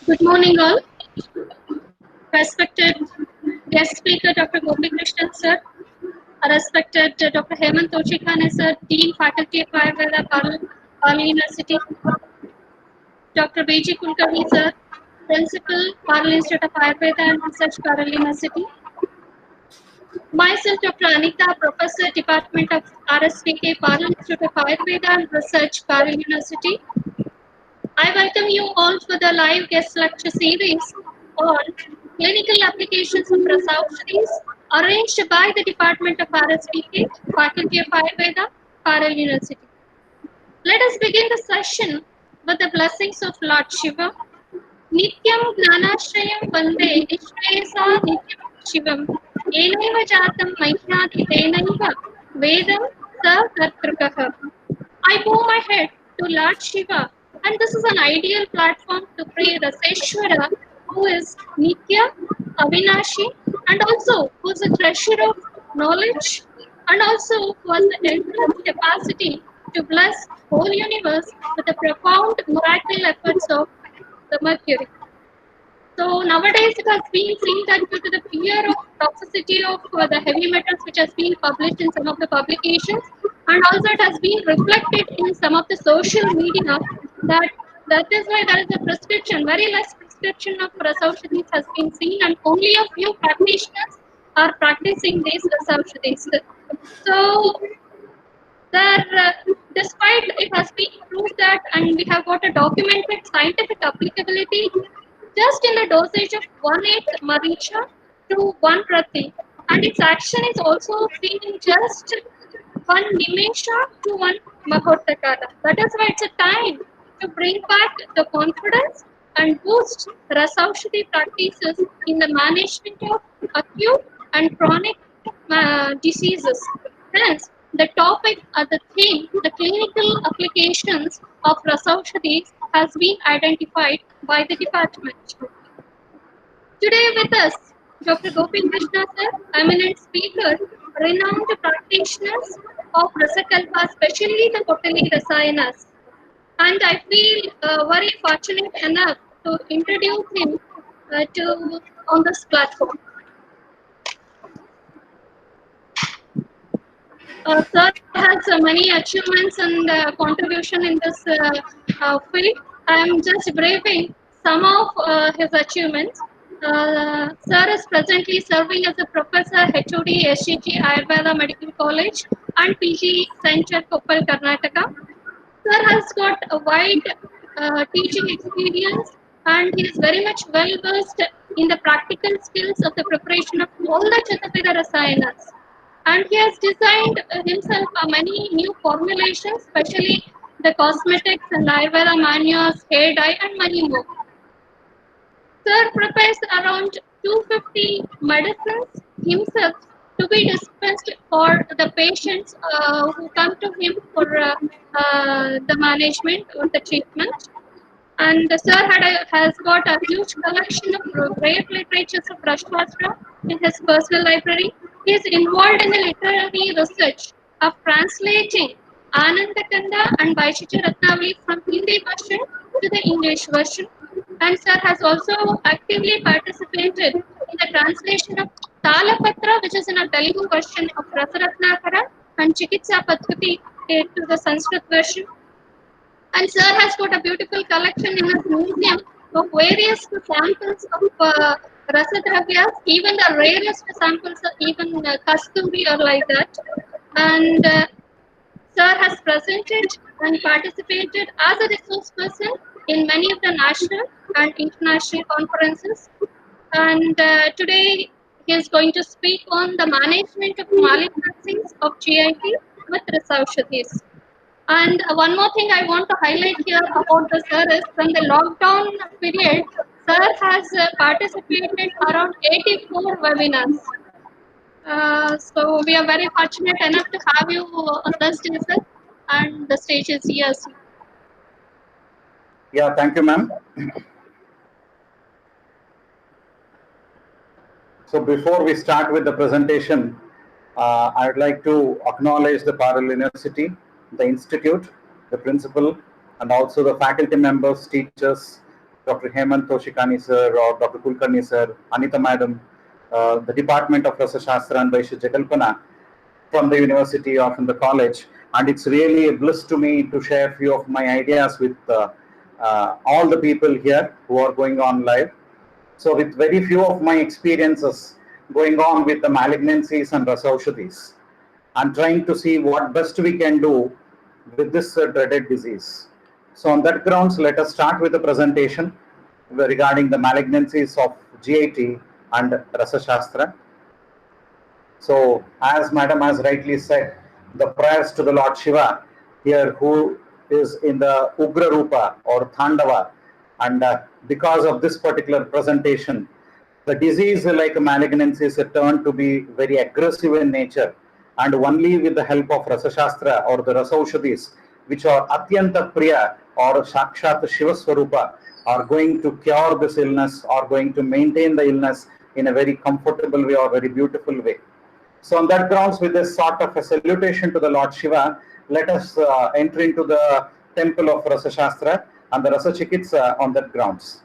Good morning, all. Respected guest speaker, Dr. Gopi Krishnan, sir. Respected Dr. Hemant Toshikane, sir, Dean, Faculty of Ayurveda, Parle University. Dr. B.G. Kulkarni, sir, Principal, Parle Institute of Ayurveda and Research, Parle University. Myself, Dr. Anita, Professor, Department of RSVK, Parle Institute of Ayurveda and Research, Parle University. I welcome you all for the live guest lecture series on clinical applications of Rasaushadis arranged by the Department of RSVK, Faculty of Ayurveda, Parle University. Let us begin the session with the blessings of Lord Shiva. Nityam Gnanashrayam Vande Nishpresa Nityam Shivam Enaiva Jatam Mahyadi Tenaiva Vedam Sa Kartrikaha. I bow my head to Lord Shiva, and this is an ideal platform to pray Raseshwara, who is Nitya, Avinashi, and also who is a treasure of knowledge, and also who has the endless capacity to bless whole universe with the profound miracle efforts of the Mercury. So nowadays it has been seen that due to the fear of toxicity of the heavy metals which has been published in some of the publications, and also it has been reflected in some of the social media, that is why there is a prescription, very less prescription of Rasaushadis has been seen, and only a few practitioners are practicing these Rasaushadis. So there, despite it has been proved that, and we have got a documented scientific applicability just in the dosage of 1/8 maricha to 1 rati, and its action is also seen in just 1 nimesha to 1 mahottakala. That is why it's a time to bring back the confidence and boost Rasaushadhi practices in the management of acute and chronic diseases. Hence, the topic or the theme, the clinical applications of Rasaushadhis has been identified by the department. Today with us, Dr. Gopi Krishna sir, eminent speaker, renowned practitioners of Rasakalpa, especially the Kotali Rasayanas. And I feel very fortunate enough to introduce him on this platform. Sir has many achievements and contribution in this field. I am just braving some of his achievements. Sir is presently serving as a professor HOD SCG Ayurveda Medical College and PG Center Koppal, Karnataka. Sir has got a wide teaching experience, and he is very much well versed in the practical skills of the preparation of all the Chatapida Rasayanas. And he has designed himself many new formulations, especially the cosmetics and Ayurveda manuals, hair dye, and many more. Sir prepares around 250 medicines himself to be dispensed for the patients who come to him for the management or the treatment. And the sir has got a huge collection of rare literatures of Rashtrastra in his personal library. He is involved in the literary research of translating Anandakanda and Vaishishya Ratnavali from Hindi version to the English version. And sir has also actively participated in the translation of Talapatra, which is in a Telugu version of Rasaratnakara, and Chikitsa Padhati to the Sanskrit version. And sir has got a beautiful collection in his museum of various samples of Rasadravyas, even the rarest samples, even Kasturi or like that. And sir has presented and participated as a resource person in many of the national and international conferences. And today he is going to speak on the management of malignancies of GIT with Risaushadis. And one more thing I want to highlight here about the sir is from the lockdown period, sir has participated around 84 webinars. So we are very fortunate enough to have you on this day, sir, and the stage is yours. Yeah, thank you, ma'am. So before we start with the presentation, I would like to acknowledge the Parallel University, the Institute, the principal, and also the faculty members, teachers, Dr. Hemant Toshikani sir, or Dr. Kulkarni sir, Anita madam, the Department of Rasa Shastra and Vaishya Jagalpana from the university or from the college. And it's really a bliss to me to share a few of my ideas with all the people here who are going on live. So with very few of my experiences going on with the malignancies and Rasaushadis, I'm trying to see what best we can do with this dreaded disease. So on that grounds, let us start with the presentation regarding the malignancies of GIT and Rasashastra. So as Madam has rightly said, the prayers to the Lord Shiva here, who is in the Ugra Rupa or Thandava, and because of this particular presentation, the disease like malignancies turned to be very aggressive in nature, and only with the help of Rasashastra or the Rasaushadis, which are Atyanta Priya or Sakshat Shiva Swarupa, are going to cure this illness or going to maintain the illness in a very comfortable way or very beautiful way. So on that grounds, with this sort of a salutation to the Lord Shiva, let us enter into the temple of Rasa Shastra and the Rasa Chikitsa on that grounds.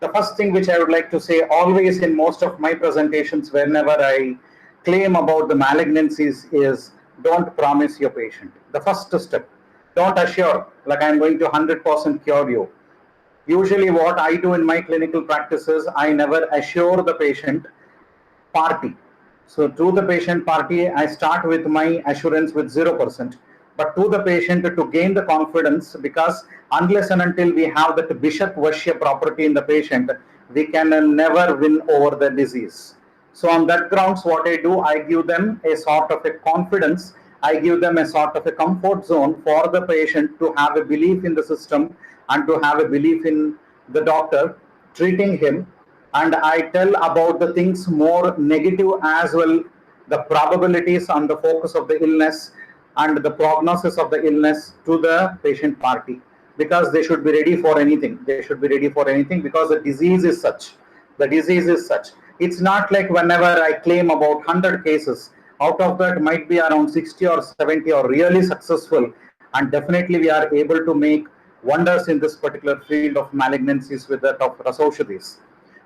The first thing which I would like to say always in most of my presentations whenever I claim about the malignancies is don't promise your patient. The first step, don't assure like I'm going to 100% cure you. Usually what I do in my clinical practices, I never assure the patient party. So to the patient party, I start with my assurance with 0%. But to the patient to gain the confidence, because unless and until we have that Bishop Vashya property in the patient, we can never win over the disease. So on that grounds, what I do, I give them a sort of a confidence. I give them a sort of a comfort zone for the patient to have a belief in the system and to have a belief in the doctor treating him. And I tell about the things more negative as well, the probabilities and the focus of the illness and the prognosis of the illness to the patient party, because they should be ready for anything. They should be ready for anything because the disease is such. The disease is such. It's not like whenever I claim about 100 cases, out of that might be around 60 or 70 are really successful, and definitely we are able to make wonders in this particular field of malignancies with that of Rasaushadis.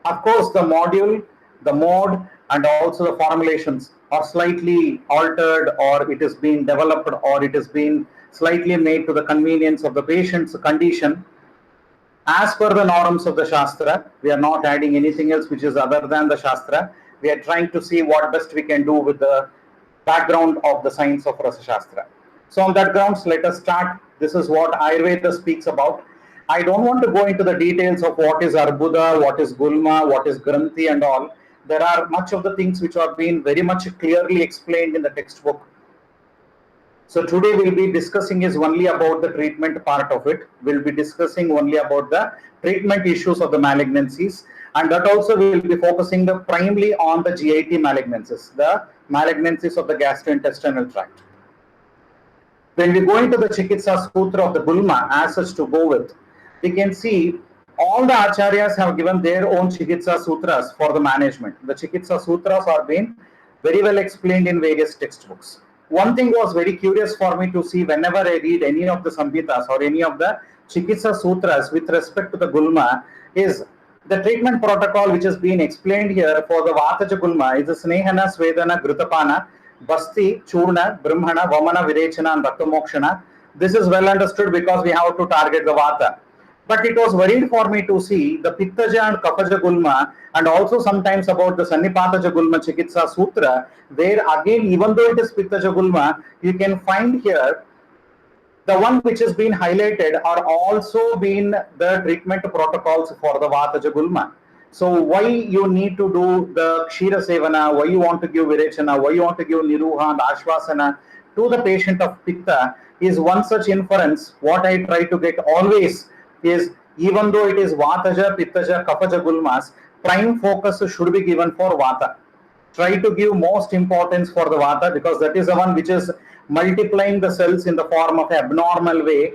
Of course, the module, the mode, and also the formulations are slightly altered, or it is being developed, or it is being slightly made to the convenience of the patient's condition. As per the norms of the Shastra, we are not adding anything else which is other than the Shastra. We are trying to see what best we can do with the background of the science of Rasa Shastra. So on that grounds, let us start. This is what Ayurveda speaks about. I don't want to go into the details of what is Arbuda, what is Gulma, what is Granthi and all. There are much of the things which are being very much clearly explained in the textbook. So today we'll be discussing is only about the treatment part of it. We'll be discussing only about the treatment issues of the malignancies, and that also we will be focusing the primarily on the GIT malignancies, the malignancies of the gastrointestinal tract. When we go into the Chikitsa Sutra of the Gulma as such to go with, we can see all the acharyas have given their own Chikitsa Sutras for the management. The Chikitsa Sutras are being very well explained in various textbooks. One thing was very curious for me to see whenever I read any of the Samhitas or any of the Chikitsa Sutras with respect to the Gulma is the treatment protocol which is being explained here for the Vataja Gulma is the Snehana, Svedana, Grutapana, Basti, Churna, Brahmana, Vamana, Virechana and Raktamokshana, This is well understood because we have to target the Vata. But it was worried for me to see the Pittaja and Kafaja Gulma, and also sometimes about the Sannipataja Gulma Chikitsa Sutra, where again, even though it is Pittaja Gulma, you can find here the one which has been highlighted are also been the treatment protocols for the Vataja Gulma. So why you need to do the Kshira Sevana, why you want to give Virechana, why you want to give Niruha and Ashwasana to the patient of Pitta is one such inference. What I try to get always is, even though it is Vataja, Pittaja, Kafaja Gulmas, prime focus should be given for Vata. Try to give most importance for the Vata, because that is the one which is multiplying the cells in the form of abnormal way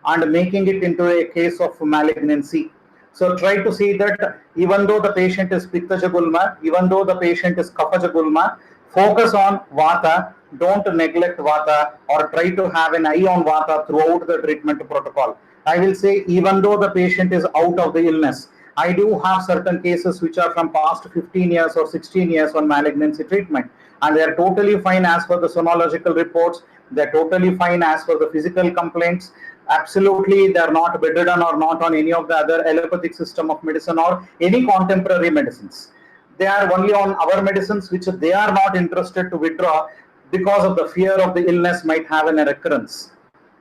and making it into a case of malignancy. So try to see that even though the patient is Pittaja Gulma, even though the patient is Kafaja Gulma, focus on Vata, don't neglect Vata, or try to have an eye on Vata throughout the treatment protocol. I will say, even though the patient is out of the illness, I do have certain cases which are from past 15 years or 16 years on malignancy treatment, and they are totally fine as per the sonological reports. They are totally fine as per the physical complaints. Absolutely, they are not bedridden or not on any of the other allopathic system of medicine or any contemporary medicines. They are only on our medicines, which they are not interested to withdraw because of the fear of the illness might have an recurrence.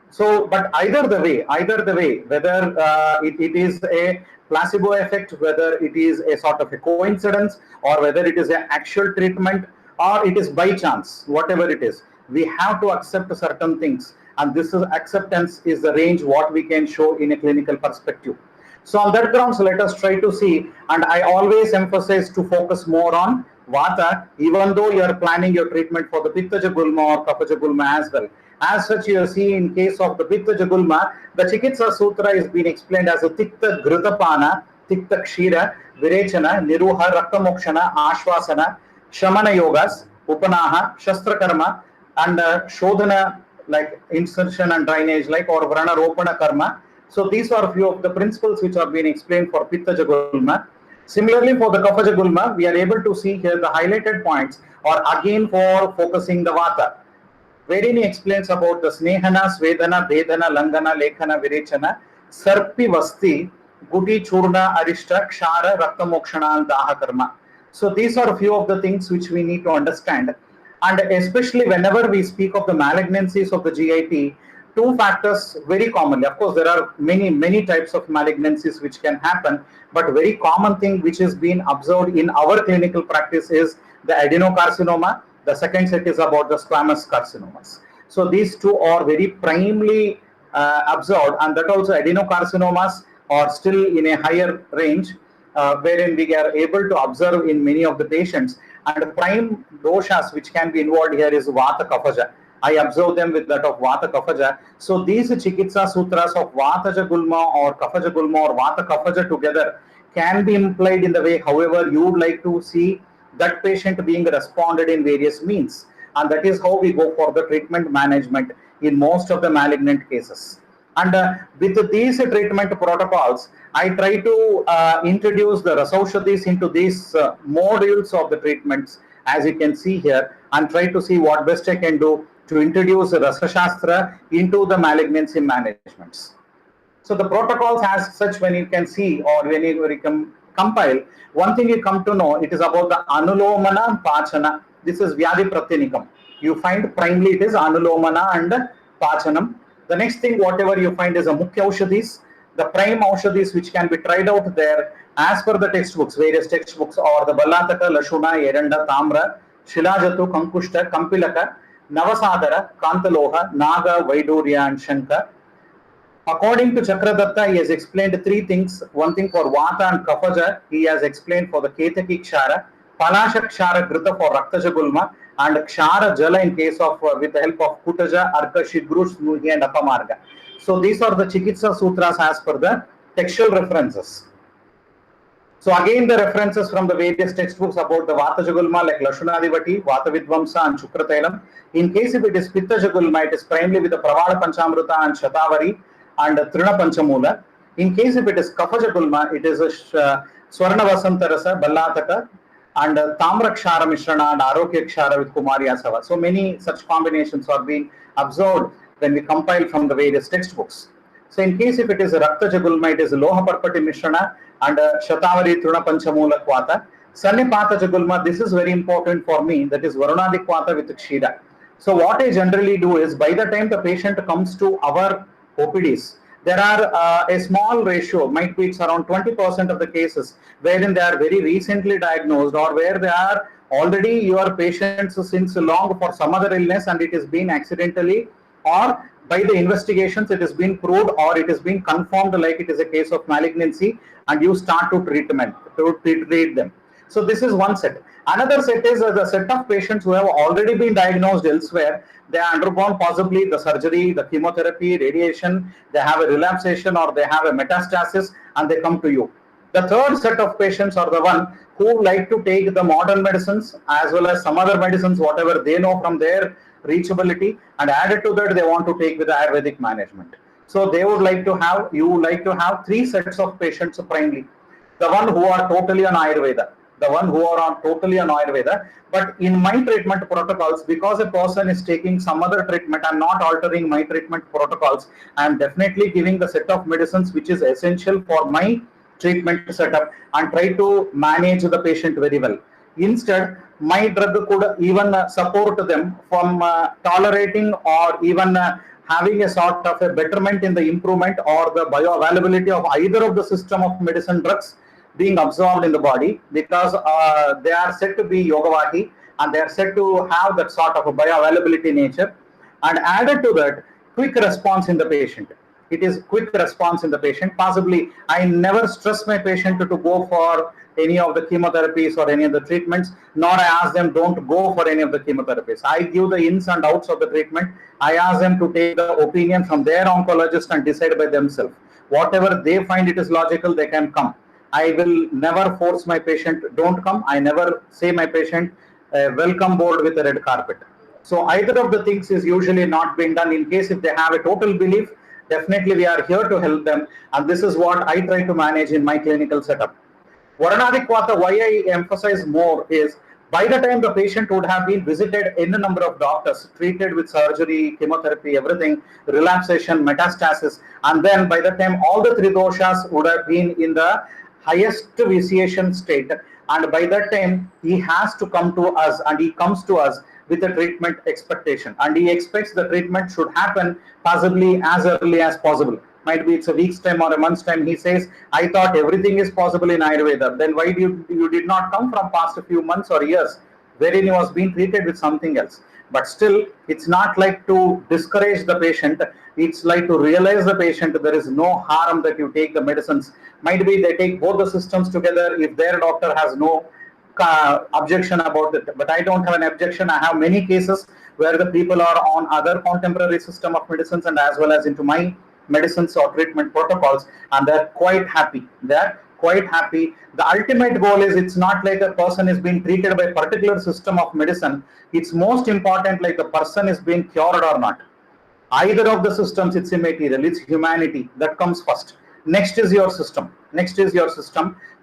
So, but either the way, whether it is a placebo effect, whether it is a sort of a coincidence, or whether it is an actual treatment, or it is by chance, whatever it is, we have to accept certain things, and this is acceptance is the range what we can show in a clinical perspective. So on that grounds, let us try to see, and I always emphasize to focus more on Vata, even though you are planning your treatment for the Pittaja Gulma or Kafaja Gulma as well. As such, you see in case of the Pittaja Gulma, the Chikitsa Sutra is being explained as a Tikta Ghrutapana, Tikta Kshira, Virechana, Niruha, Rakta Mokshana, Ashwasana, Shamana Yogas, Upanaha, Shastra Karma, and Shodhana, like insertion and drainage, like, or Vrana Ropana Karma. So these are a few of the principles which are being explained for Pittaja Gulma. Similarly, for the Kafaja Gulma, we are able to see here the highlighted points are again for focusing the Vata, wherein he explains about the Snehana, Svedana, Vedana, Langana, Lekhana, Virechana, Sarpi Vasti, Guti, Churna, Arishta, Kshara, Rakta Mokshana, and Daha Karma. So these are a few of the things which we need to understand. And especially whenever we speak of the malignancies of the GIT, two factors very commonly. Of course, there are many types of malignancies which can happen, but very common thing which has been observed in our clinical practice is the adenocarcinoma. The second set is about the squamous carcinomas. So these two are very primarily observed, and that also adenocarcinomas are still in a higher range, wherein we are able to observe in many of the patients. And the prime doshas which can be involved here is Vata Kafaja. I observe them with that of Vata Kafaja. So these Chikitsa Sutras of Vataja Gulma or Kafaja Gulma or Vata Kafaja together can be implied in the way however you would like to see that patient being responded in various means. And that is how we go for the treatment management in most of the malignant cases. And with these treatment protocols, I try to introduce the Rasaushadhis into these modules of the treatments, as you can see here, and try to see what best I can do to introduce Rasashastra into the malignancy managements. So the protocols as such, when you can see or when you compile, one thing you come to know, it is about the Anulomana and Pachana. This is Vyadhi Pratyanikam. You find primarily it is Anulomana and Pachanam. The next thing, whatever you find is a Mukhya Aushadhis, the prime Aushadhis which can be tried out there as per the textbooks, various textbooks, or the Balataka, Lashuna, Eranda, Tamra, Shilajatu, Kankushta, Kampilaka, Navasadara, Kantaloha, Naga, Vaidurya, and Shanka. According to Chakradatta, he has explained three things. One thing for Vata and Kafaja, he has explained for the Ketaki Kshara, Palasha Kshara Grita for Raktaja Gulma, and Kshara Jala in case of with the help of Kutaja, Arka, Shidgru, Smuhi, and Apamarga. So these are the Chikitsa Sutras as per the textual references. So again, the references from the various textbooks about the Vata Jagulma like Lashunadivati, Vata Vidvamsa, and Shukratailam. In case if it is Pitta Jagulma, it is primarily with the Pravada Panchamruta and Shatavari and Trina Panchamula. In case if it is Kafa Jagulma, it is a Swarna Vasantarasa, Ballataka, and Tamra Kshara Mishrana and Arokya Kshara with Kumari Asava. So many such combinations are being observed when we compile from the various textbooks. So in case if it is Rakta Jagulma, it is Loha Parpati Mishrana and Shatavari Truna Panchamula Kwata. Sannipata Jagulma, this is very important for me, that is Varunadi Kwata with Kshira. So what I generally do is, by the time the patient comes to our OPDs, there are a small ratio, might be it's around 20% of the cases, wherein they are very recently diagnosed or where they are already your patients since long for some other illness and it has been accidentally or by the investigations it has been proved or it has been confirmed like it is a case of malignancy and you start to treat them. So this is one set. Another set is the set of patients who have already been diagnosed elsewhere. They have undergone possibly the surgery, the chemotherapy, radiation, they have a relapsation or they have a metastasis and they come to you. The third set of patients are the one who like to take the modern medicines as well as some other medicines, whatever they know from their reachability, and added to that they want to take with the Ayurvedic management. So they would like to have, you would like to have three sets of patients primarily. The one who are totally on Ayurveda, but in my treatment protocols, because a person is taking some other treatment, I'm not altering my treatment protocols. I'm definitely giving the set of medicines which is essential for my treatment setup and try to manage the patient very well. Instead, my drug could even support them from tolerating or even having a sort of a betterment in the improvement or the bioavailability of either of the system of medicine drugs being absorbed in the body, because they are said to be Yogavahi and they are said to have that sort of a bioavailability nature. And added to that, quick response in the patient. It is quick response in the patient. Possibly, I never stress my patient to go for any of the chemotherapies or any of the treatments, nor I ask them don't go for any of the chemotherapies. I give the ins and outs of the treatment. I ask them to take the opinion from their oncologist and decide by themselves. Whatever they find it is logical, they can come. I will never force my patient, don't come. I never say my patient, welcome board with a red carpet. So either of the things is usually not being done. In case if they have a total belief, definitely we are here to help them. And this is what I try to manage in my clinical setup. Varunadi Kwata, why I emphasize more is, by the time the patient would have been visited in a number of doctors, treated with surgery, chemotherapy, everything, relapsation, metastasis, and then by the time all the three doshas would have been in the highest vitiation state, and by that time he has to come to us and he comes to us with a treatment expectation and he expects the treatment should happen possibly as early as possible. Might be it's a week's time or a month's time. He says, I thought everything is possible in Ayurveda. Then why you did not come from past a few months or years wherein he was being treated with something else? But still, it's not like to discourage the patient. It's like to realize the patient there is no harm that you take the medicines. Might be they take both the systems together if their doctor has no objection about it. But I don't have an objection. I have many cases where the people are on other contemporary system of medicines and as well as into my medicines or treatment protocols, and they're quite happy. The ultimate goal is, it's not like a person is being treated by a particular system of medicine. It's most important like the person is being cured or not. Either of the systems, it's immaterial. It's humanity that comes first. Next is your system.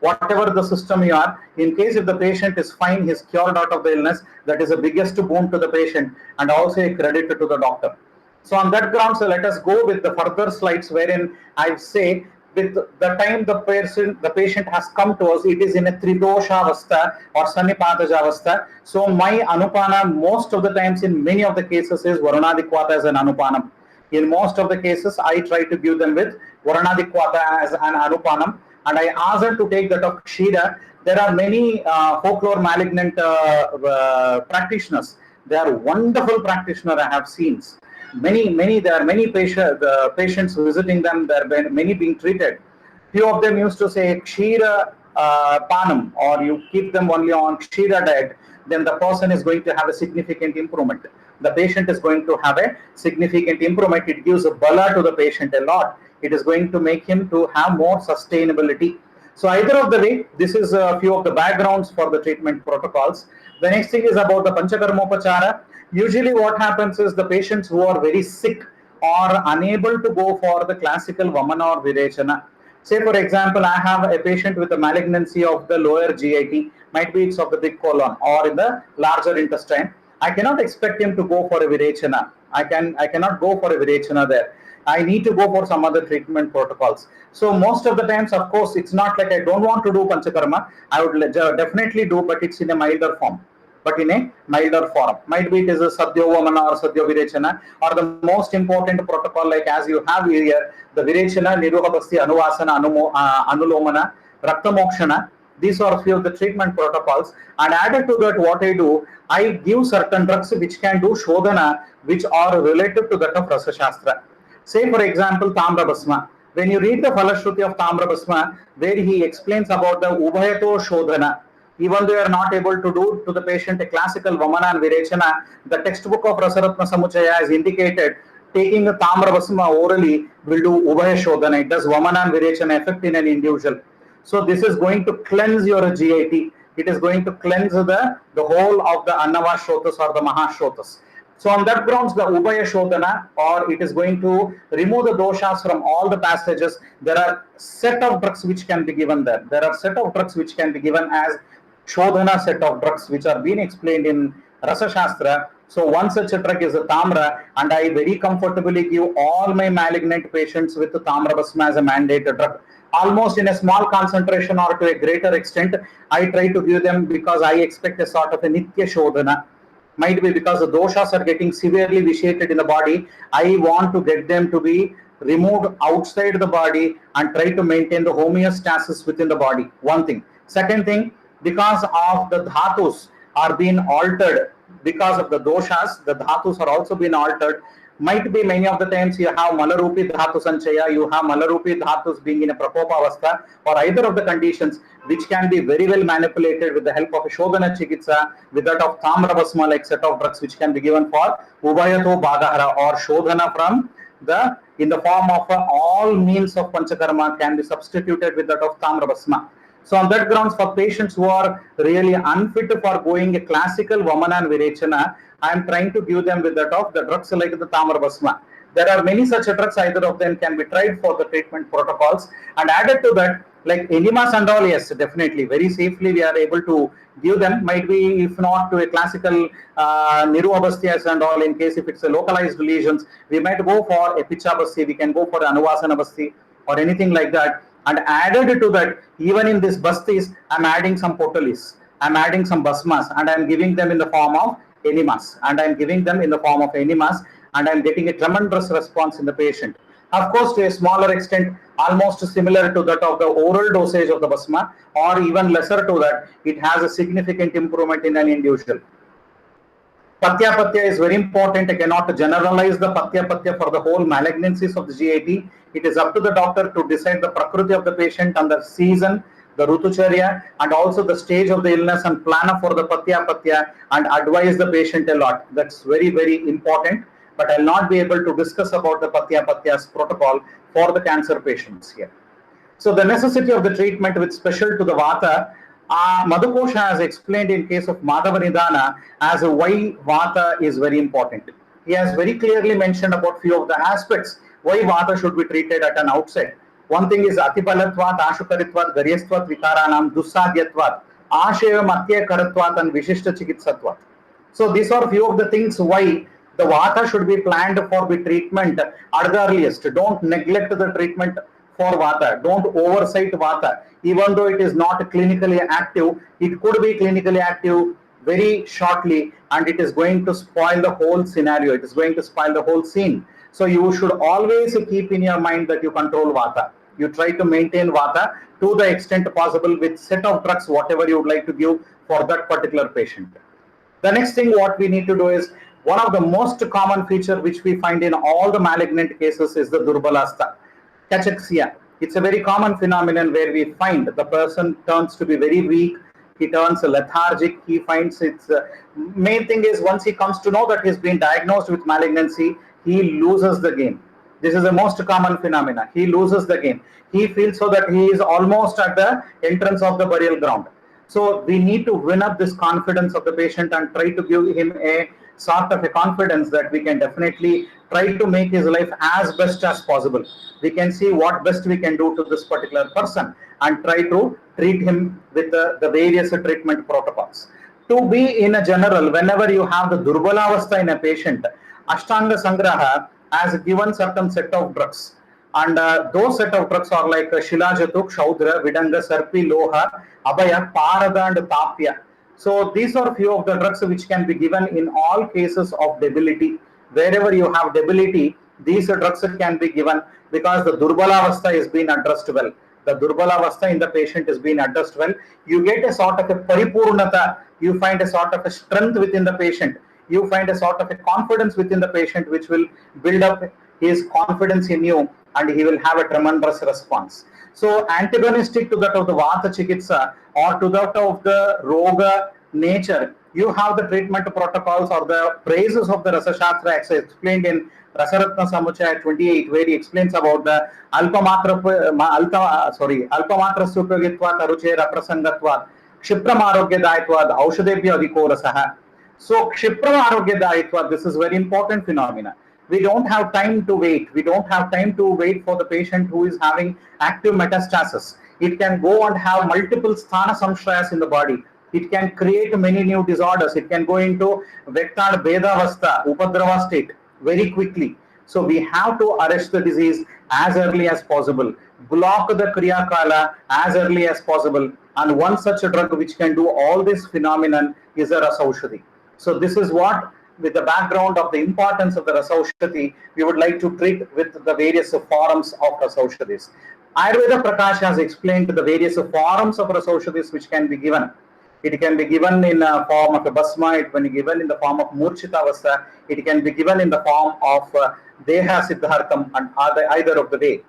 Whatever the system you are, in case if the patient is fine, he's cured out of the illness, that is the biggest boon to the patient and also a credit to the doctor. So on that ground, so let us go with the further slides wherein I say with the time the patient has come to us, it is in a Tridosha Avastha or Sannipata Avastha. So my Anupana most of the times in many of the cases is Varunadi Kwata as an Anupanam. In most of the cases, I try to give them with Varunadi Kwata as an Anupanam, and I ask them to take that of Kshira. There are many folklore malignant practitioners. They are wonderful practitioners I have seen. There are many patients visiting them. There are many being treated. Few of them used to say Kshira Panam, or you keep them only on Kshira diet, then the person is going to have a significant improvement. The patient is going to have a significant improvement. It gives a bala to the patient a lot. It is going to make him to have more sustainability. So either of the way, this is a few of the backgrounds for the treatment protocols. The next thing is about the Panchakarmopachara. Usually what happens is the patients who are very sick or unable to go for the classical Vamana or Virechana. Say for example, I have a patient with a malignancy of the lower GIT, might be it's of the big colon or in the larger intestine. I cannot expect him to go for a Virechana. I cannot go for a Virechana there. I need to go for some other treatment protocols. So most of the times, of course, it's not like I don't want to do Panchakarma. I would definitely do, but it's in a milder form. But in a milder form. Might be it is a Sadhyo Vamana or Sadhyo Virechana, or the most important protocol, like as you have here, the Virechana, Niruhabasti, Anuvasana, Anulomana, Raktamokshana. These are a few of the treatment protocols. And added to that, what I do, I give certain drugs which can do Shodhana, which are related to that of Rasa Shastra. Say, for example, Tamra Basma. When you read the Falashruti of Tamra Basma, where he explains about the Ubhayato Shodhana, even though you are not able to do to the patient a classical Vamana and Virechana, the textbook of Rasaratna Samuchaya has indicated taking the Tamra Basma orally will do Ubhaya Shodhana. It does Vamana and Virechana effect in an individual. So this is going to cleanse your GIT. It is going to cleanse the whole of the Annava Shrotas or the Mahashrotas. So on that grounds, the Ubhaya Shodhana, or it is going to remove the doshas from all the passages. There are set of drugs which can be given there. There are set of drugs which can be given as Shodhana set of drugs which are being explained in Rasa Shastra. So one such a drug is a Tamra, and I very comfortably give all my malignant patients with the Tamra Basma as a mandated drug. Almost in a small concentration or to a greater extent, I try to give them because I expect a sort of a Nitya Shodhana. Might be because the doshas are getting severely vitiated in the body. I want to get them to be removed outside the body and try to maintain the homeostasis within the body. One thing. Second thing, because of the dhatus are being altered, because of the doshas, the dhatus are also being altered. Might be many of the times you have Malarupi Dhatu Sanchaya, you have Malarupi Dhatus being in a Prakopa Avastha, or either of the conditions which can be very well manipulated with the help of a Shodhana Chikitsa, with that of Tamra Basma like set of drugs which can be given for Ubhayato Bhagahara or Shodhana from the in the form of all means of Panchakarma can be substituted with that of Tamra Basma. So on that grounds, for patients who are really unfit for going a classical Vamana and Virechana, I am trying to give them with that of the drugs like the Tamra Basma. There are many such drugs, either of them can be tried for the treatment protocols. And added to that, like enemas and all, yes, definitely, very safely we are able to give them. Might be, if not to a classical Niruhabasthas and all, in case if it's a localized lesions, we might go for a Pichabasti, we can go for Anuvasana Basti or anything like that. And added to that, even in this bastis, I'm adding some potalis, I'm adding some basmas, and I'm giving them in the form of enemas, and I'm giving them in the form of enemas, and I'm getting a tremendous response in the patient. Of course, to a smaller extent, almost similar to that of the oral dosage of the basma, or even lesser to that, it has a significant improvement in an individual. Patya Patya is very important. I cannot generalize the Patya Patya for the whole malignancies of the GIT. It is up to the doctor to decide the prakriti of the patient and the season, the Rutucharya, and also the stage of the illness and plan for the Patya Patya and advise the patient a lot. That's very, very important. But I'll not be able to discuss about the Patya Patya's protocol for the cancer patients here. So the necessity of the treatment with special to the Vata, Madhukosha has explained in case of Madhava Nidana as why Vata is very important. He has very clearly mentioned about few of the aspects why Vata should be treated at an outset. One thing is Atipalatvat, Ashukaritvat, Garyastvat, Vikaranam, Dusadhyatvat, Ashaya Matya Karatvat and Vishishta Chikitsatvat. So these are few of the things why the Vata should be planned for the treatment at the earliest. Don't neglect the treatment for Vata. Don't oversight Vata. Even though it is not clinically active, it could be clinically active very shortly, and it is going to spoil the whole scenario. It is going to spoil the whole scene. So you should always keep in your mind that you control Vata. You try to maintain Vata to the extent possible with set of drugs, whatever you would like to give for that particular patient. The next thing what we need to do is, one of the most common feature which we find in all the malignant cases is the Durbalastha, cachexia. It's a very common phenomenon where we find the person turns to be very weak, he turns lethargic, he finds its main thing is once he comes to know that he's been diagnosed with malignancy, he loses the game. This is the most common phenomena. He loses the game. He feels so that he is almost at the entrance of the burial ground. So we need to win up this confidence of the patient and try to give him a sort of a confidence that we can definitely try to make his life as best as possible. We can see what best we can do to this particular person and try to treat him with the various treatment protocols. To be in a general, whenever you have the Durbalavastha in a patient, Ashtanga Sangraha has given certain set of drugs. And those set of drugs are like Shilajatuk, Shaudra, Vidanga, Sarpi, Loha, Abhaya, Parada, and Tapya. So these are few of the drugs which can be given in all cases of debility. Wherever you have debility, these drugs can be given because the Durbalavastha is being addressed well. The Durbalavastha in the patient is being addressed well. You get a sort of a paripurnata, you find a sort of a strength within the patient, you find a sort of a confidence within the patient which will build up his confidence in you, and he will have a tremendous response. So antagonistic to that of the Vata Chikitsa or to that of the Roga nature, you have the treatment protocols or the praises of the Rasa Shastra explained in Rasaratna Samuchaya 28, where he explains about the Alpamatra Supagitvat, Aruchera Prasangatvat, Kshipram Arogyadayatvad, Aushadebhya Adhikorasaha. So Kshipram Arogyadayatvad, this is very important phenomena. We don't have time to wait. We don't have time to wait for the patient who is having active metastasis. It can go and have multiple sthana samshrayas in the body. It can create many new disorders. It can go into vector Bedavastha, Upadrava state very quickly. So we have to arrest the disease as early as possible, block the Kriya Kala as early as possible. And one such a drug which can do all this phenomenon is a Rasaushadhi. So this is what, with the background of the importance of the Rasaushadhi, we would like to treat with the various forms of Rasaushadhis. Ayurveda Prakash has explained the various forms of Rasaushadhis which can be given. It can be given in a form of a basma, it can be given in the form of Murchitavastha, it can be given in the form of Deha Siddhartham, and either of the way.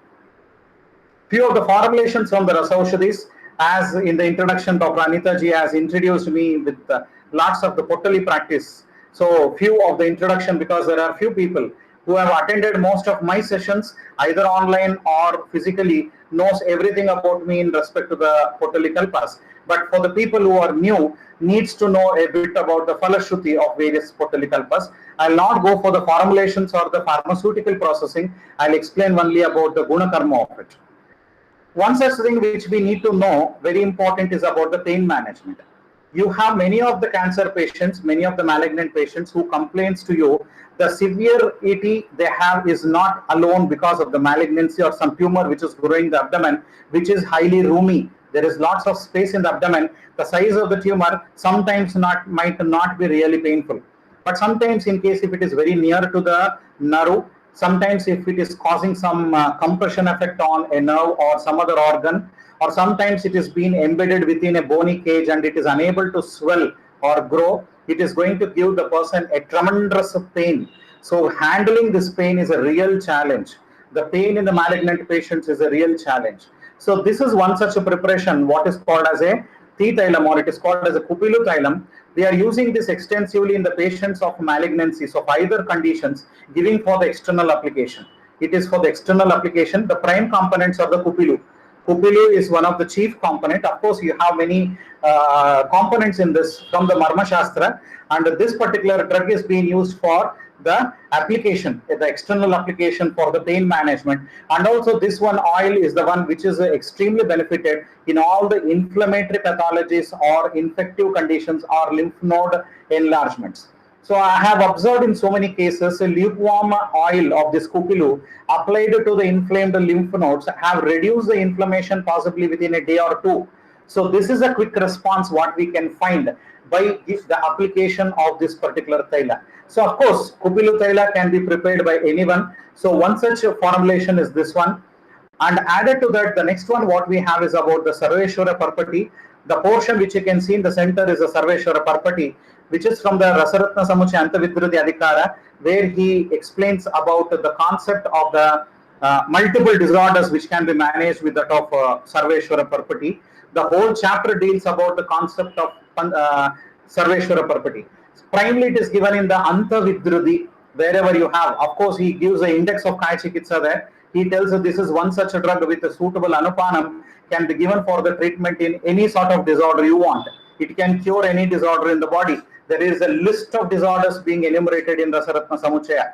Few of the formulations from the Rasaushadhis, as in the introduction, Dr. Anita ji has introduced me with lots of the Potali practice. So few of the introduction, because there are few people who have attended most of my sessions, either online or physically, knows everything about me in respect to the Potali Kalpas. But for the people who are new, needs to know a bit about the Falashruti of various Potali Kalpas. I'll not go for the formulations or the pharmaceutical processing. I'll explain only about the Guna Karma of it. One such thing which we need to know, very important, is about the pain management. You have many of the cancer patients, many of the malignant patients who complains to you, the severity they have is not alone because of the malignancy or some tumor which is growing in the abdomen, which is highly roomy. There is lots of space in the abdomen. The size of the tumor sometimes might not be really painful. But sometimes, in case if it is very near to the naru, sometimes if it is causing some compression effect on a nerve or some other organ, or sometimes it is being embedded within a bony cage and it is unable to swell or grow, it is going to give the person a tremendous pain. So handling this pain is a real challenge. The pain in the malignant patients is a real challenge. So this is one such a preparation, what is called as a T-Thailam, or it is called as a Kupilu Thailam. We are using this extensively in the patients of malignancies of either conditions, giving for the external application. It is for the external application. The prime components are the Kupilu. Kupilu is one of the chief component. Of course, you have many components in this from the Marma Shastra, and this particular drug is being used for the application, the external application for the pain management. And also this one oil is the one which is extremely benefited in all the inflammatory pathologies or infective conditions or lymph node enlargements. So I have observed in so many cases a lukewarm oil of this Kupilu applied to the inflamed lymph nodes have reduced the inflammation possibly within a day or two. So this is a quick response what we can find by the application of this particular Thaila. So of course, Kupilu Thaila can be prepared by anyone. So one such formulation is this one. And added to that, the next one what we have is about the Sarveshwara Parpati. The portion which you can see in the center is the Sarveshwara Parpati, which is from the Rasaratna Samuchaya Antavidruti Adhikara, where he explains about the concept of the multiple disorders which can be managed with that of Sarveshwara Parpati. The whole chapter deals about the concept of Sarveshwara Parpati. Primarily it is given in the Antavidruti, wherever you have. Of course, he gives the index of Kaya Chikitsa there. He tells that this is one such a drug with a suitable anupanam can be given for the treatment in any sort of disorder you want. It can cure any disorder in the body. There is a list of disorders being enumerated in Rasaratna Samuchaya.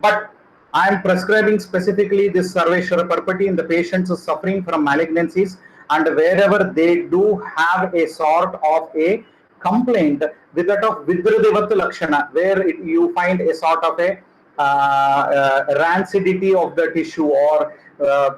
But I am prescribing specifically this Sarveshwara Parpati in the patients suffering from malignancies, and wherever they do have a sort of a complaint with that of Vidrudivat Lakshana, where you find a sort of a rancidity of the tissue, or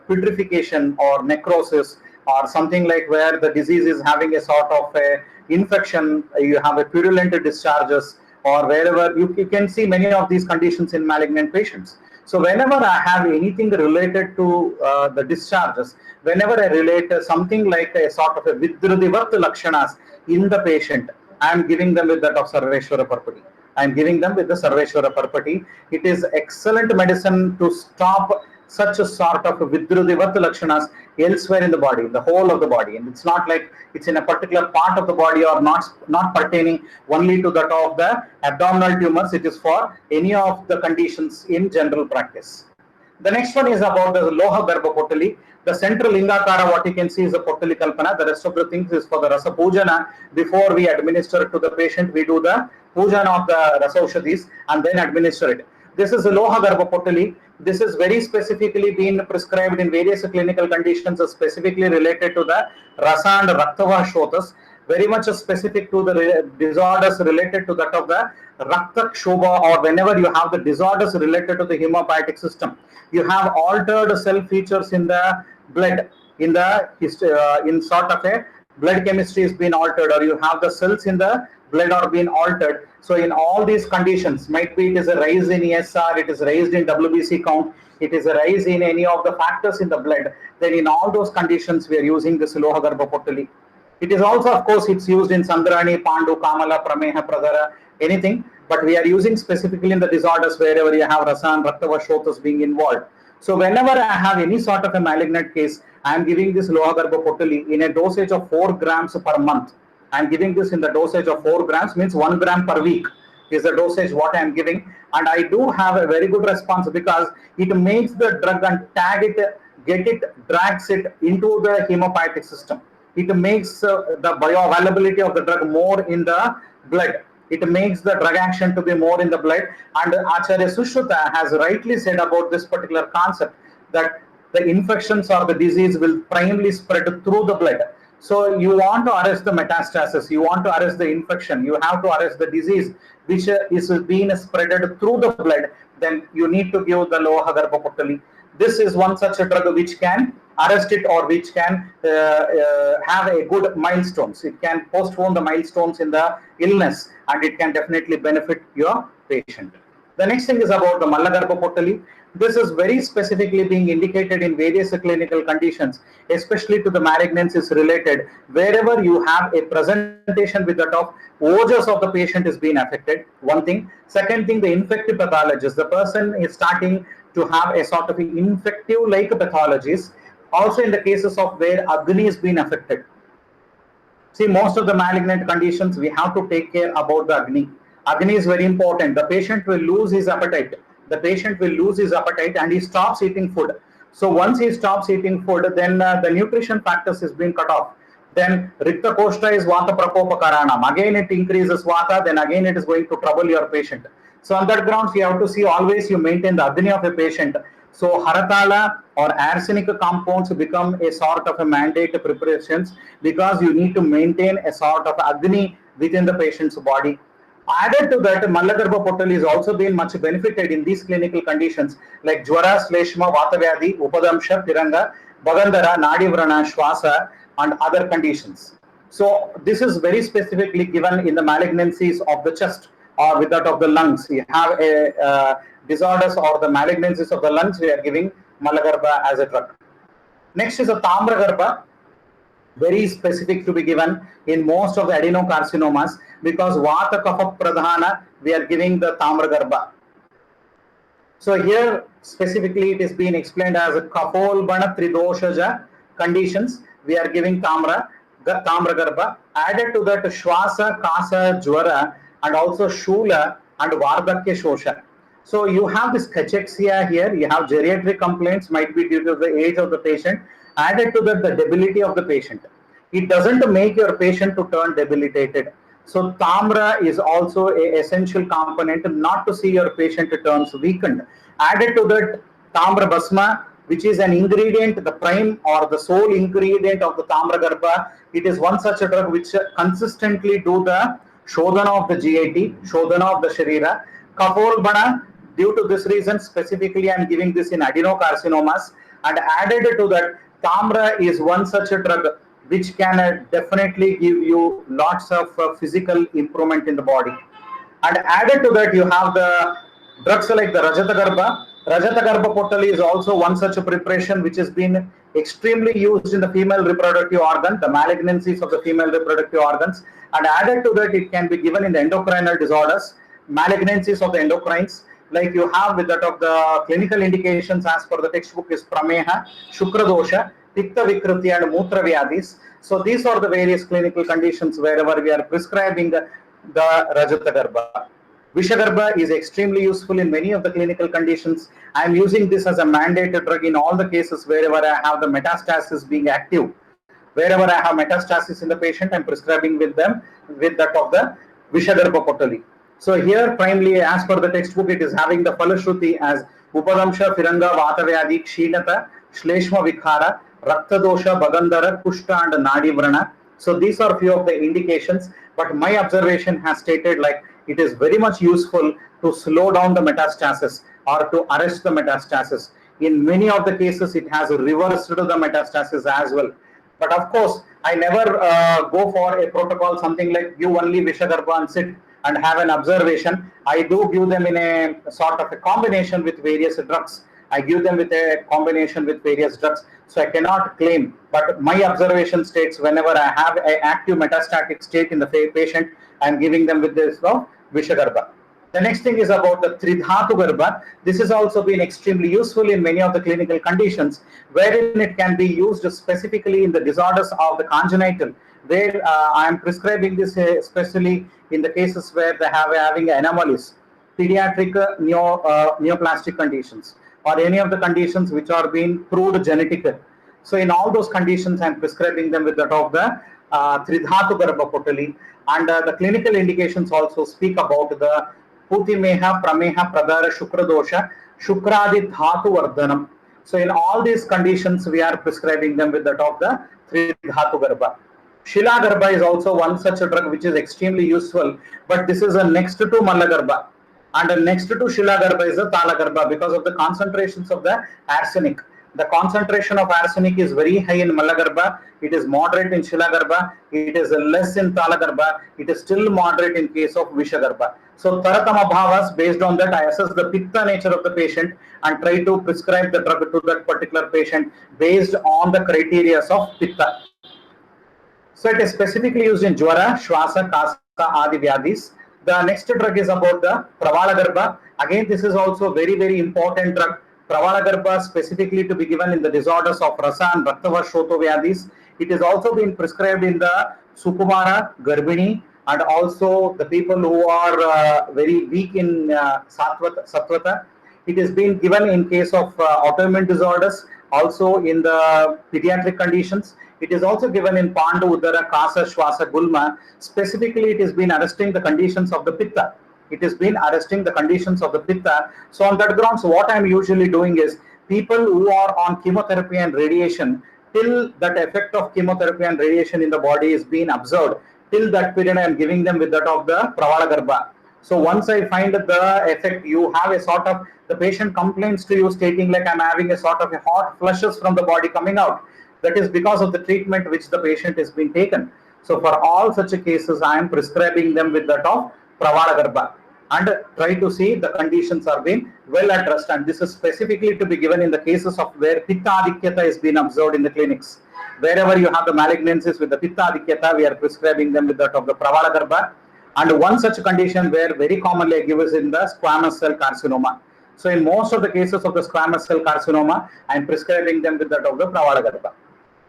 putrefaction or necrosis, or something like where the disease is having a sort of a infection, you have a purulent discharges, or wherever you can see many of these conditions in malignant patients. So whenever I have anything related to the discharges, whenever I relate something like a sort of a Vidrudivat Lakshanas in the patient, I am giving them with that of Sarveshwara Parpati. I am giving them with the Sarveshwara Parpati. It is excellent medicine to stop such a sort of Vidrudivat Lakshanas elsewhere in the body, the whole of the body. And it's not like it's in a particular part of the body, or not pertaining only to that of the abdominal tumors. It is for any of the conditions in general practice. The next one is about the Loha Garbha Potali. The central Lingakara, what you can see is the Potali Kalpana. The rest of the things is for the Rasa Pujana. Before we administer it to the patient, we do the Pujana of the Rasa Ushadhis and then administer it. This is the Loha Garbha Potali. This is very specifically been prescribed in various clinical conditions, specifically related to the Rasa and Raktava Shotas, very much specific to the disorders related to that of the Rakta Shobha, or whenever you have the disorders related to the hemopietic system. You have altered cell features in the blood, in sort of a blood chemistry is being altered, or you have the cells in the blood are being altered. So in all these conditions, might be it is a rise in ESR, it is raised in WBC count, it is a rise in any of the factors in the blood, then in all those conditions we are using this Loha Garbha Potali. It is also, of course, it's used in Sandrani, Pandu, Kamala, Prameha, Pradara, anything, but we are using specifically in the disorders wherever you have Rasa and Raktava Shotas being involved. So whenever I have any sort of a malignant case, I am giving this Loha Garbha Potali in a dosage of 4 grams per month. I am giving this in the dosage of 4 grams, means 1 gram per week is the dosage what I am giving. And I do have a very good response, because it makes the drug and tag it, get it, drags it into the hemopietic system. It makes the bioavailability of the drug more in the blood. It makes the drug action to be more in the blood. And Acharya Sushruta has rightly said about this particular concept, that the infections or the disease will primarily spread through the blood. So you want to arrest the metastasis, you want to arrest the infection, you have to arrest the disease which is being spreaded through the blood, then you need to give the Loha Garbha Potali. This is one such a drug which can arrest it, or which can have a good milestones. It can postpone the milestones in the illness, and it can definitely benefit your patient. The next thing is about the Mallagarbha Potali. This is very specifically being indicated in various clinical conditions, especially to the malignancies related, wherever you have a presentation with that of ojas of the patient is being affected. One thing. Second thing, the infective pathologies. The person is starting to have a sort of infective like pathologies. Also in the cases of where Agni is being affected. See, most of the malignant conditions, we have to take care about the Agni. Agni is very important. The patient will lose his appetite. The patient will lose his appetite and he stops eating food. So once he stops eating food, then the nutrition factors is being cut off. Then Rikta Koshta is Vata Prakopa Karanam. Again it increases Vata, then again it is going to trouble your patient. So on that grounds, you have to see always you maintain the Agni of a patient. So Haratala or arsenic compounds become a sort of a mandate preparations, because you need to maintain a sort of Agni within the patient's body. Added to that, Mallagarbha Potali is also been much benefited in these clinical conditions like Jwara, Shleshma, Vatavyadi, Upadamsha, Tiranga, Bagandhara, Nadivrana, Shwasa, and other conditions. So this is very specifically given in the malignancies of the chest or with that of the lungs. You have a disorders or the malignancies of the lungs, we are giving Mallagarbha as a drug. Next is a Tamragarbha, very specific to be given in most of the adenocarcinomas, because Vata Kapha Pradhana, we are giving the Tamragarbha. So here specifically it is being explained as a Kapolbana Tridoshaja conditions, we are giving Tamragarbha. Added to that Shwasa, Kasa, Jwara, and also Shula and Vardhakya Shosha. So you have this cachexia here, you have geriatric complaints, might be due to the age of the patient. Added to that, the debility of the patient. It doesn't make your patient to turn debilitated. So Tamra is also an essential component not to see your patient turns weakened. Added to that, Tamra Basma, which is an ingredient, the prime or the sole ingredient of the Tamragarbha. It is one such a drug which consistently do the Shodhana of the GIT, Shodhana of the Sharira. Kapolbana, due to this reason, specifically I am giving this in adenocarcinomas, and added to that, Tamra is one such a drug which can definitely give you lots of physical improvement in the body. And added to that, you have the drugs like the Rajatagarbha. Rajatagarbha Potali is also one such a preparation which has been extremely used in the female reproductive organ, the malignancies of the female reproductive organs. And added to that, it can be given in the endocrinal disorders, malignancies of the endocrines. Like you have with that of the clinical indications as per the textbook is Prameha, Shukradosha, Pitta Vikruti and Mutra Vyadis. So these are the various clinical conditions wherever we are prescribing the Rajatagarbha. Vishagarbha is extremely useful in many of the clinical conditions. I am using this as a mandated drug in all the cases wherever I have the metastasis being active. Wherever I have metastasis in the patient, I am prescribing with them with that of the Vishagarbha Potali. So here primarily as per the textbook, it is having the Falashruti as Upadamsha, Firanga, Vatavyadi, Kshinata, Shleshma Vikhara, Raktadosha, Bagandhara, Kushta and Nadi Vrana. So these are few of the indications, but my observation has stated like it is very much useful to slow down the metastasis or to arrest the metastasis. In many of the cases, it has reversed the metastasis as well. But of course, I never go for a protocol, something like give only Vishagarbha and sit and have an observation. I do give them in a sort of a combination with various drugs. I give them with a combination with various drugs. So I cannot claim, but my observation states whenever I have an active metastatic state in the patient, I am giving them with this Vishagarbha. The next thing is about the Tridhatu Garbha. This has also been extremely useful in many of the clinical conditions, wherein it can be used specifically in the disorders of the congenital, where I am prescribing this especially in the cases where they have having anomalies, pediatric neoplastic conditions, or any of the conditions which are being proved genetic. So in all those conditions, I am prescribing them with that of the Tridhatu Garbha Potali, and the clinical indications also speak about the Putimeha, Prameha, Pradara, Shukradosha, Shukradi Dhatu Vardhanam. So in all these conditions, we are prescribing them with that of the Tridhatu Garbha. Shila Garbha is also one such a drug which is extremely useful, but this is a next to Malagarbha, and next to Shila Garbha is the Tala Garbha because of the concentrations of the arsenic. The concentration of arsenic is very high in Malagarbha, it is moderate in Shilagarbha, it is less in Talagarbha, it is still moderate in case of Vishagarbha. So Taratama Bhavas, based on that, I assess the Pitta nature of the patient and try to prescribe the drug to that particular patient based on the criteria of Pitta. So it is specifically used in Jwara, Shwasa, Kasa, Adi Vyadis. The next drug is about the Pravalagarbha. Again, this is also very, very important drug. Pravalagarbha specifically to be given in the disorders of Rasa and Raktavashoto Vyadis. It is also been prescribed in the Sukumara, Garbhini, and also the people who are very weak in Satvata. It is being given in case of autoimmune disorders, also in the pediatric conditions. It is also given in Pandu, Udara, Kasa, Shwasa, Gulma. Specifically, it has been arresting the conditions of the Pitta. It has been arresting the conditions of the Pitta. So on that grounds, what I am usually doing is people who are on chemotherapy and radiation, till that effect of chemotherapy and radiation in the body is being observed, till that period I am giving them with that of the Pravalagarbha. So once I find the effect, you have a sort of, the patient complains to you stating like I'm having a sort of a hot flushes from the body coming out. That is because of the treatment which the patient has been taken. So for all such cases, I am prescribing them with that of Pravalagarbha and try to see the conditions are being well addressed. And this is specifically to be given in the cases of where Pitta Adhikyata is being observed in the clinics. Wherever you have the malignancies with the Pitta Adhikyata, we are prescribing them with that of the Pravalagarbha. And one such condition where very commonly I give is in the squamous cell carcinoma. So in most of the cases of the squamous cell carcinoma, I am prescribing them with that of the Pravalagarbha.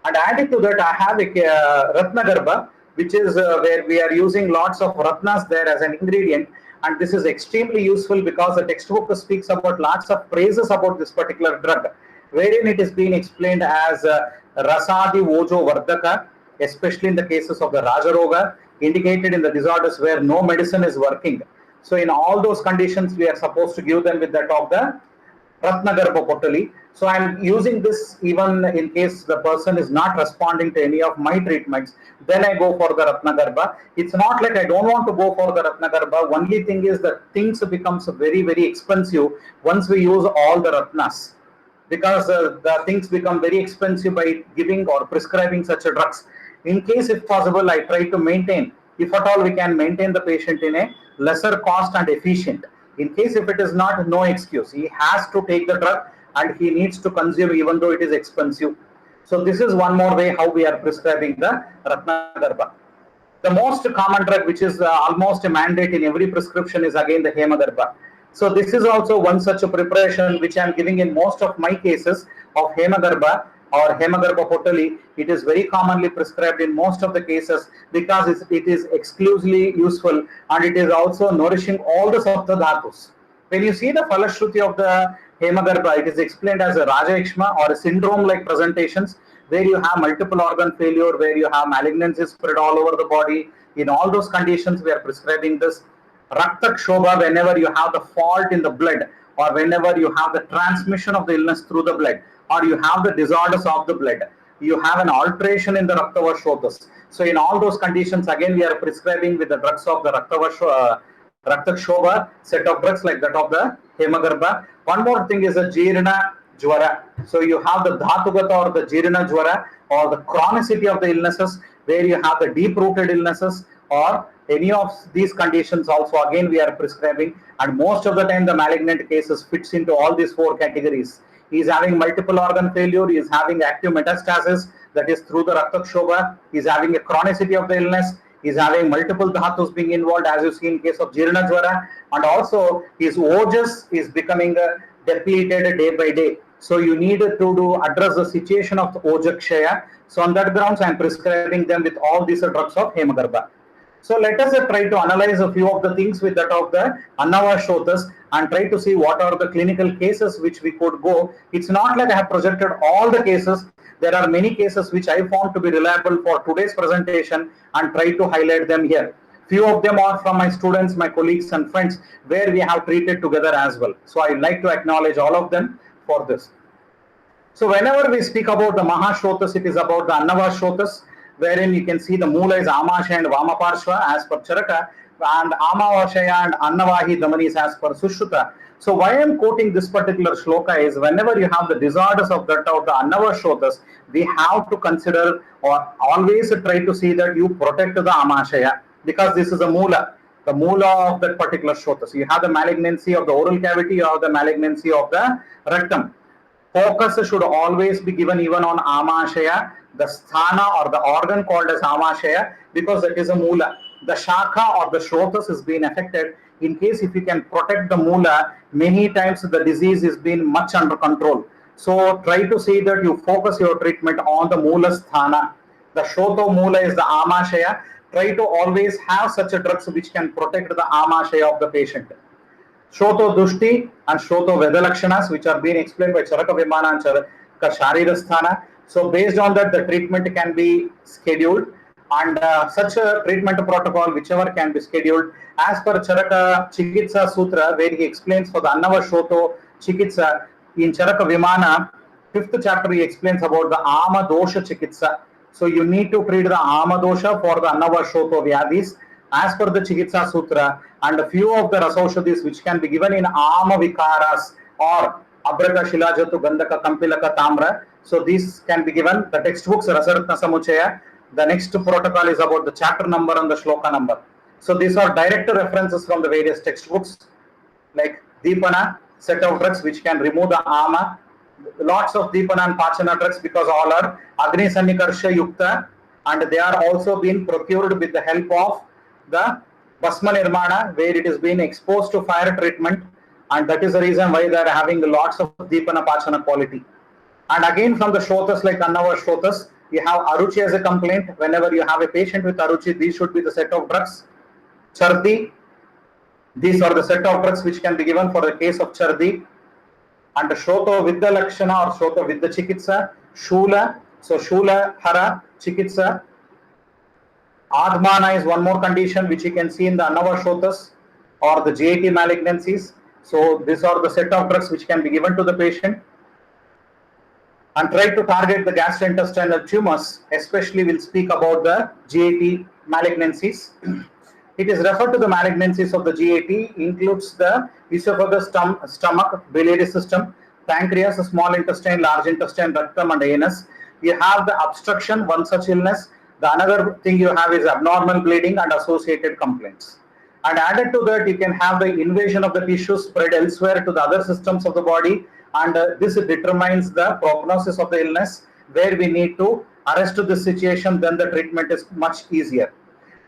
And added to that, I have a Ratna Garbha, which is where we are using lots of Ratnas there as an ingredient. And this is extremely useful because the textbook speaks about lots of praises about this particular drug, wherein it is being explained as Rasadi Vojo Vardaka, especially in the cases of the Rajaroga, indicated in the disorders where no medicine is working. So in all those conditions, we are supposed to give them with that of the Ratnagarbha Potali. So I'm using this even in case the person is not responding to any of my treatments. Then I go for the Ratnagarbha. It's not like I don't want to go for the Ratnagarbha. Only thing is that things becomes very expensive once we use all the Ratnas, because the things become very expensive by giving or prescribing such a drugs. In case if possible, I try to maintain, if at all we can maintain the patient in a lesser cost and efficient. In case if it is not, no excuse, he has to take the drug and he needs to consume even though it is expensive. So this is one more way how we are prescribing the Ratnagarbha. The most common drug which is almost a mandate in every prescription is again the Hemagarbha. So this is also one such a preparation which I am giving in most of my cases of Hemagarbha or Hemagarbha Potali. It is very commonly prescribed in most of the cases because it is exclusively useful, and it is also nourishing all the Saptadhatus. When you see the Falashruti of the Hemagarbha, it is explained as a Raja Ikshma or a syndrome like presentations, where you have multiple organ failure, where you have malignancy spread all over the body. In all those conditions, we are prescribing this. Rakta Kshobha, whenever you have the fault in the blood, or whenever you have the transmission of the illness through the blood, or you have the disorders of the blood, you have an alteration in the Raktavashodas. So in all those conditions, again, we are prescribing with the drugs of the Rakta Kshobha, set of drugs like that of the Hemagarbha. One more thing is a Jirna Jwara. So you have the Dhatugata or the Jirna Jwara, or the chronicity of the illnesses, where you have the deep-rooted illnesses, or any of these conditions also again we are prescribing. And most of the time the malignant cases fits into all these four categories. He is having multiple organ failure, he is having active metastasis, that is through the Rakta Kshobha, he is having a chronicity of the illness, he is having multiple dhatus being involved, as you see in case of Jirna Jwara, and also his ojas is becoming depleted day by day. So you need to address the situation of the Ojakshaya. So on that grounds, I am prescribing them with all these drugs of Hemagarbha. So let us try to analyze a few of the things with that of the Annavashotas and try to see what are the clinical cases which we could go. It's not like I have projected all the cases. There are many cases which I found to be reliable for today's presentation and try to highlight them here. Few of them are from my students, my colleagues and friends, where we have treated together as well. So I'd like to acknowledge all of them for this. So whenever we speak about the Mahashrotas, it is about the Annavashotas, wherein you can see the Moola is Amasha and Vamaparshva as per Charaka, and Amavashaya and Annavahi Damanis as per Sushruta. So why I am quoting this particular shloka is whenever you have the disorders of that of the Annavashotas, we have to consider or always try to see that you protect the Amashaya, because this is a Moola, the Moola of that particular Shota. So you have the malignancy of the oral cavity or the malignancy of the rectum. Focus should always be given even on Amashaya, the sthana or the organ called as Amashaya, because that is a Moola. The Shakha or the Shrotas is being affected. In case if you can protect the Moola, many times the disease is being much under control. So try to see that you focus your treatment on the Moola sthana. The Shroto Moola is the Amashaya. Try to always have such a drugs which can protect the Amashaya of the patient. Shroto Dushti and Shroto Vedalakshanas, which are being explained by Charaka Vimana and Charaka Sharirasthana. So based on that, the treatment can be scheduled, and such a treatment protocol, whichever can be scheduled, as per Charaka Chikitsa Sutra, where he explains for the Annava Shroto Chikitsa, in Charaka Vimana, 5th chapter, he explains about the Ama Dosha Chikitsa. So you need to treat the Ama Dosha for the Annava Shroto Vyadis as per the Chikitsa Sutra, and a few of the Rasaushadis which can be given in Ama Vikaras or Abraka Shilajatu Gandhaka Kampilaka Tamra. So these can be given. The textbooks Rasaratna Samuchaya. The next protocol is about the chapter number and the shloka number. So these are direct references from the various textbooks, like Deepana, set of drugs which can remove the Ama. Lots of Deepana and Pachana drugs, because all are Agni Sannikarsha Yukta, and they are also being procured with the help of the Basma Nirmana, where it is being exposed to fire treatment, and that is the reason why they are having lots of Deepana Pachana quality. And again from the Shrotas like Annava Shrotas, you have Aruchi as a complaint. Whenever you have a patient with Aruchi, these should be the set of drugs. Chardi, these are the set of drugs which can be given for the case of Chardi. And Shroto Vidya Lakshana or Shroto Vidya Chikitsa, Shula, so Shula Hara Chikitsa. Admana is one more condition which you can see in the Annava Shrotas or the GAT malignancies. So these are the set of drugs which can be given to the patient and try to target the gastrointestinal tumors. Especially we'll speak about the GAT malignancies. It is referred to the malignancies of the GAT includes the esophagus, stomach, biliary system, pancreas, small intestine, large intestine, rectum and anus. You have the obstruction, one such illness. The another thing you have is abnormal bleeding and associated complaints. And added to that, you can have the invasion of the tissue spread elsewhere to the other systems of the body, and this determines the prognosis of the illness, where we need to arrest the situation. Then the treatment is much easier.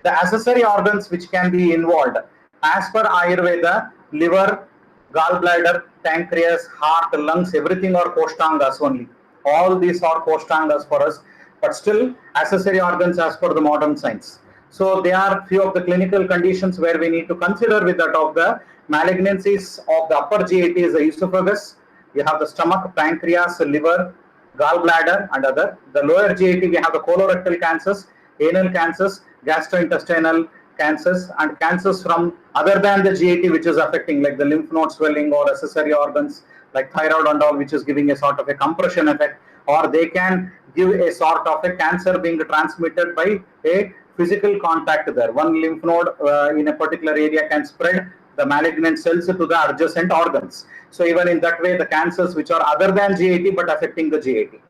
The accessory organs which can be involved, as per Ayurveda, liver, gallbladder, pancreas, heart, lungs, everything are koshtangas only. All these are koshtangas for us, but still accessory organs as per the modern science. So there are few of the clinical conditions where we need to consider with that of the malignancies of the upper GAT is the esophagus. You have the stomach, pancreas, liver, gallbladder and other. The lower GAT we have the colorectal cancers, anal cancers, gastrointestinal cancers and cancers from other than the GAT which is affecting like the lymph node swelling or accessory organs like thyroid and all, which is giving a sort of a compression effect, or they can give a sort of a cancer being transmitted by a physical contact there. One lymph node in a particular area can spread the malignant cells to the adjacent organs. So even in that way, the cancers which are other than GAT but affecting the GAT.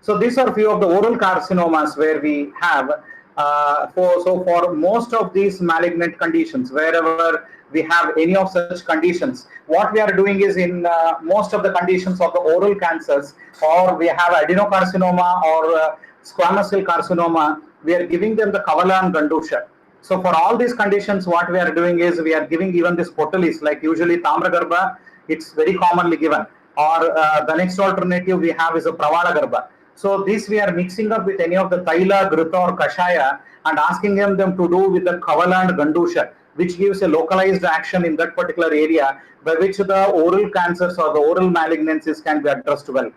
So these are few of the oral carcinomas where we have. For most of these malignant conditions, wherever we have any of such conditions, what we are doing is in most of the conditions of the oral cancers, or we have adenocarcinoma or squamous cell carcinoma, we are giving them the Kavala and Gandusha. So for all these conditions, what we are doing is we are giving even this potalis, like usually Tamragarbha, it's very commonly given, or the next alternative we have is a Pravala Garbha. So this we are mixing up with any of the Taila, Grita or Kashaya and asking them to do with the Kavala and Gandusha, which gives a localized action in that particular area by which the oral cancers or the oral malignancies can be addressed well.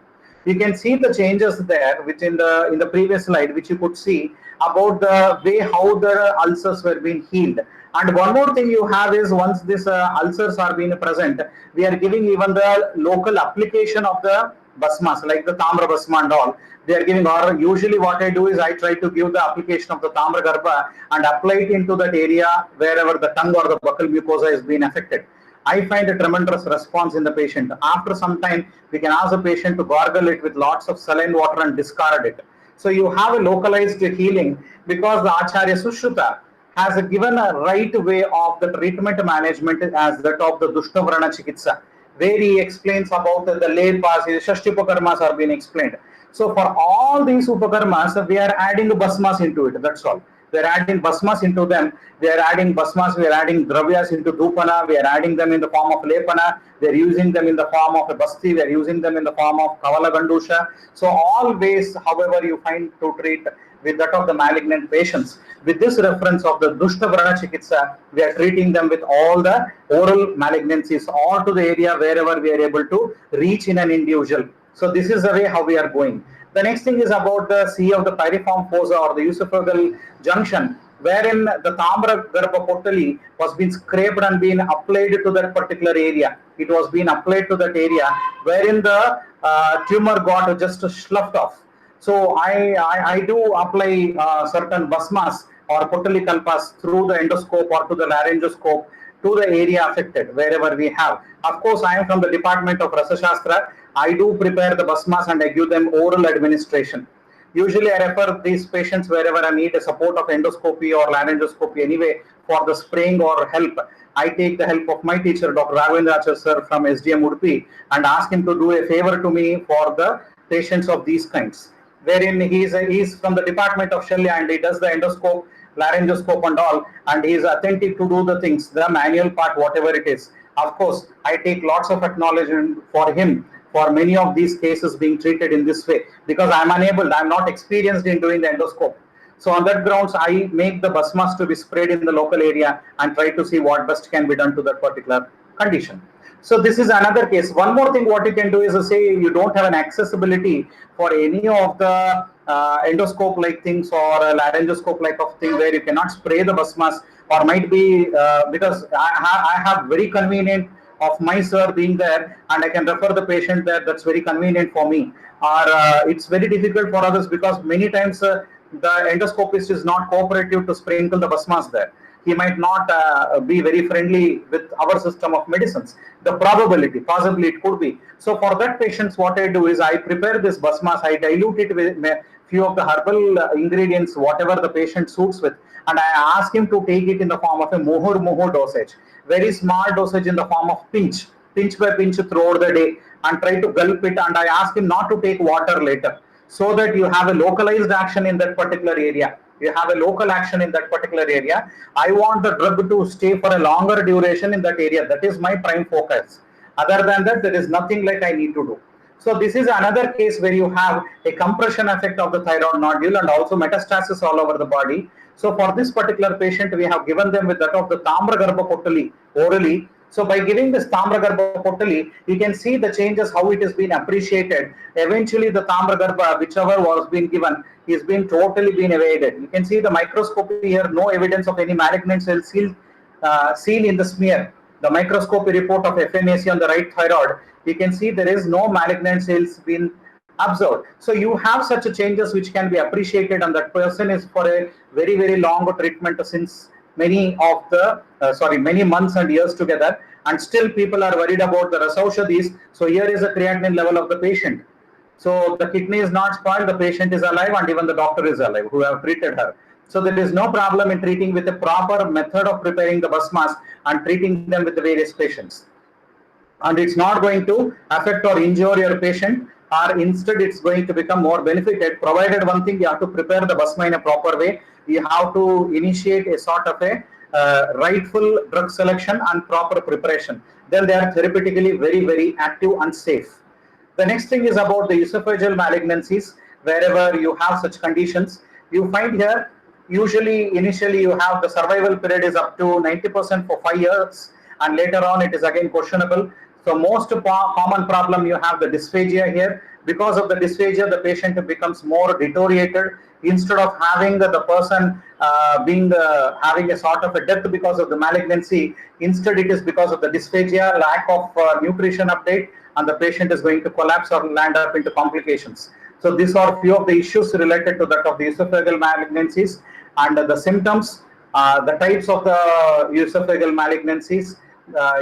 You can see the changes there, which in the previous slide, which you could see about the way how the ulcers were being healed. And one more thing you have is once these ulcers are being present, we are giving even the local application of the basmas, like the Tamra basma and all. They are giving, or usually what I do is I try to give the application of the Tamra Garbha and apply it into that area wherever the tongue or the buccal mucosa is being affected. I find a tremendous response in the patient. After some time, we can ask the patient to gargle it with lots of saline water and discard it. So you have a localized healing because the Acharya Sushruta has given a right way of the treatment management as that of the Dushnavrana Chikitsa, where he explains about the lepas, Shashti Upakarmas are being explained. So for all these Upakarmas, we are adding basmas into it, that's all. We are adding basmas into them. We are adding basmas, we are adding dravyas into dhupana, we are adding them in the form of lepana, we are using them in the form of a basti, we are using them in the form of Kavala Gandusha. So all ways, however you find to treat with that of the malignant patients. With this reference of the Dushta Vrana Chikitsa, we are treating them with all the oral malignancies, all to the area wherever we are able to reach in an individual. So this is the way how we are going. The next thing is about the C of the piriform fossa or the esophageal junction, wherein the Tamra Garbha potali was being scraped and being applied to that particular area. It was being applied to that area wherein the tumor got just sloughed off. So I do apply certain basmas or potali kalpas through the endoscope or to the laryngoscope to the area affected wherever we have. Of course, I am from the Department of Rasa Shastra. I do prepare the basmas and I give them oral administration. Usually I refer these patients wherever I need a support of endoscopy or laryngoscopy anyway for the spraying or help. I take the help of my teacher, Dr. Ravindra Achar sir from SDM Udupi, and ask him to do a favor to me for the patients of these kinds. Wherein he is from the Department of Shalya and he does the endoscope, laryngoscope and all, and he is attentive to do the things, the manual part, whatever it is. Of course, I take lots of acknowledgement for him for many of these cases being treated in this way, because I'm unable, I'm not experienced in doing the endoscope. So on that grounds, I make the basmas to be sprayed in the local area and try to see what best can be done to that particular condition. So this is another case. One more thing what you can do is to say you don't have an accessibility for any of the endoscope like things or a laryngoscope like of thing where you cannot spray the basmas, or might be because I have very convenient of my sir being there, and I can refer the patient there. That's very convenient for me. Or it's very difficult for others because many times the endoscopist is not cooperative to sprinkle the basmas there. He might not be very friendly with our system of medicines. The probability, possibly it could be. So for that patients, what I do is I prepare this basmas, I dilute it with few of the herbal ingredients, whatever the patient suits with, and I ask him to take it in the form of a mohur dosage, very small dosage in the form of pinch by pinch throughout the day, and try to gulp it. And I ask him not to take water later, so that you have a localized action in that particular area. You have a local action in that particular area. I want the drug to stay for a longer duration in that area. That is my prime focus. Other than that, there is nothing like I need to do. So this is another case where you have a compression effect of the thyroid nodule and also metastasis all over the body. So for this particular patient, we have given them with that of the Tamragarbha Potali orally. So by giving this Tamragarbha Potali, you can see the changes, how it has been appreciated. Eventually the Tamragarbha, whichever was being given, is being totally been evaded. You can see the microscopy here, no evidence of any malignant cells seen in the smear. The microscopy report of FNAC on the right thyroid, you can see there is no malignant cells been observed. So you have such changes which can be appreciated, and that person is for a very, very long treatment since many months and years together, and still people are worried about the rasaushadis. So here is a creatinine level of the patient. So the kidney is not spoiled, the patient is alive, and even the doctor is alive who have treated her. So there is no problem in treating with a proper method of preparing the basmas and treating them with the various patients. And it's not going to affect or injure your patient, or instead it's going to become more benefited, provided one thing: you have to prepare the basma in a proper way. You have to initiate a sort of a rightful drug selection and proper preparation. Then they are therapeutically very, very active and safe. The next thing is about the esophageal malignancies. Wherever you have such conditions, you find here, usually initially you have the survival period is up to 90% for 5 years, and later on it is again questionable. So most common problem, you have the dysphagia here. Because of the dysphagia, the patient becomes more deteriorated. Instead of having the person having a sort of a death because of the malignancy, instead it is because of the dysphagia, lack of nutrition update, and the patient is going to collapse or land up into complications. So these are few of the issues related to that of the esophageal malignancies. And the symptoms, the types of the esophageal malignancies,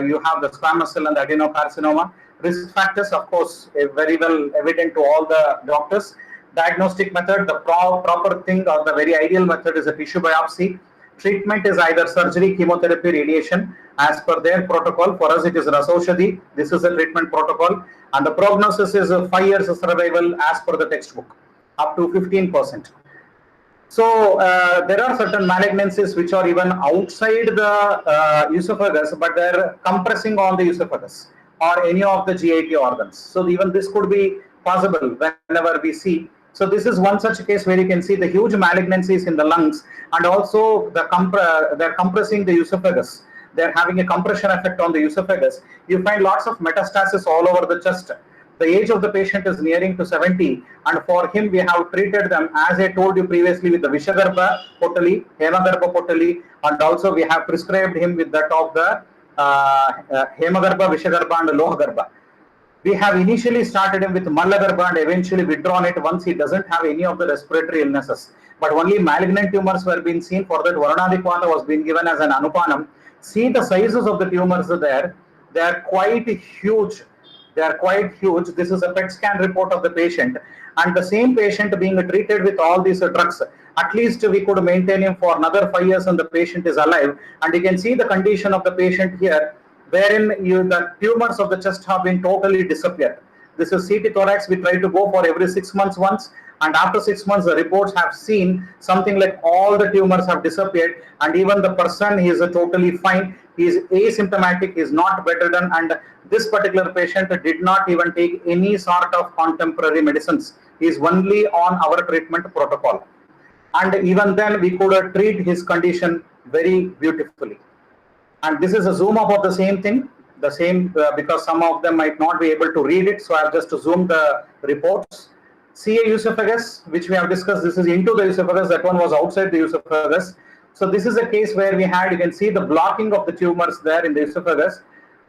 you have the squamous cell and the adenocarcinoma. Risk factors, of course, very well evident to all the doctors. Diagnostic method, the proper thing or the very ideal method is a tissue biopsy. Treatment is either surgery, chemotherapy, radiation, as per their protocol. For us, it is rasaushadhi. This is the treatment protocol, and the prognosis is 5 years of survival as per the textbook, up to 15%. So there are certain malignancies which are even outside the esophagus, but they're compressing on the esophagus or any of the GIT organs. So even this could be possible whenever we see. So this is one such case where you can see the huge malignancies in the lungs, and also they're compressing the esophagus. They're having a compression effect on the esophagus. You find lots of metastasis all over the chest. The age of the patient is nearing to 70, and for him we have treated them, as I told you previously, with the Vishagarbha Potali, Hemagarbha Potali, and also we have prescribed him with that of the Hemagarbha, Vishagarbha and Lohagarbha. We have initially started him with Mallagarbha and eventually withdrawn it once he doesn't have any of the respiratory illnesses. But only malignant tumors were being seen. For that, Varunadikwata was being given as an Anupanam. See the sizes of the tumors there. They are quite huge. They are quite huge. This is a PET scan report of the patient. And the same patient being treated with all these drugs, at least we could maintain him for another 5 years and the patient is alive. And you can see the condition of the patient here, wherein the tumors of the chest have been totally disappeared. This is CT thorax. We try to go for every 6 months once, and after 6 months the reports have seen something like all the tumors have disappeared, and even the person is totally fine. He is asymptomatic, he is not bedridden, and this particular patient did not even take any sort of contemporary medicines. He is only on our treatment protocol, and even then we could treat his condition very beautifully. And this is a zoom up of the same thing, because some of them might not be able to read it. So I've just zoomed the reports. CA esophagus, which we have discussed, this is into the esophagus. That one was outside the esophagus. So this is a case where we had, you can see the blocking of the tumors there in the esophagus.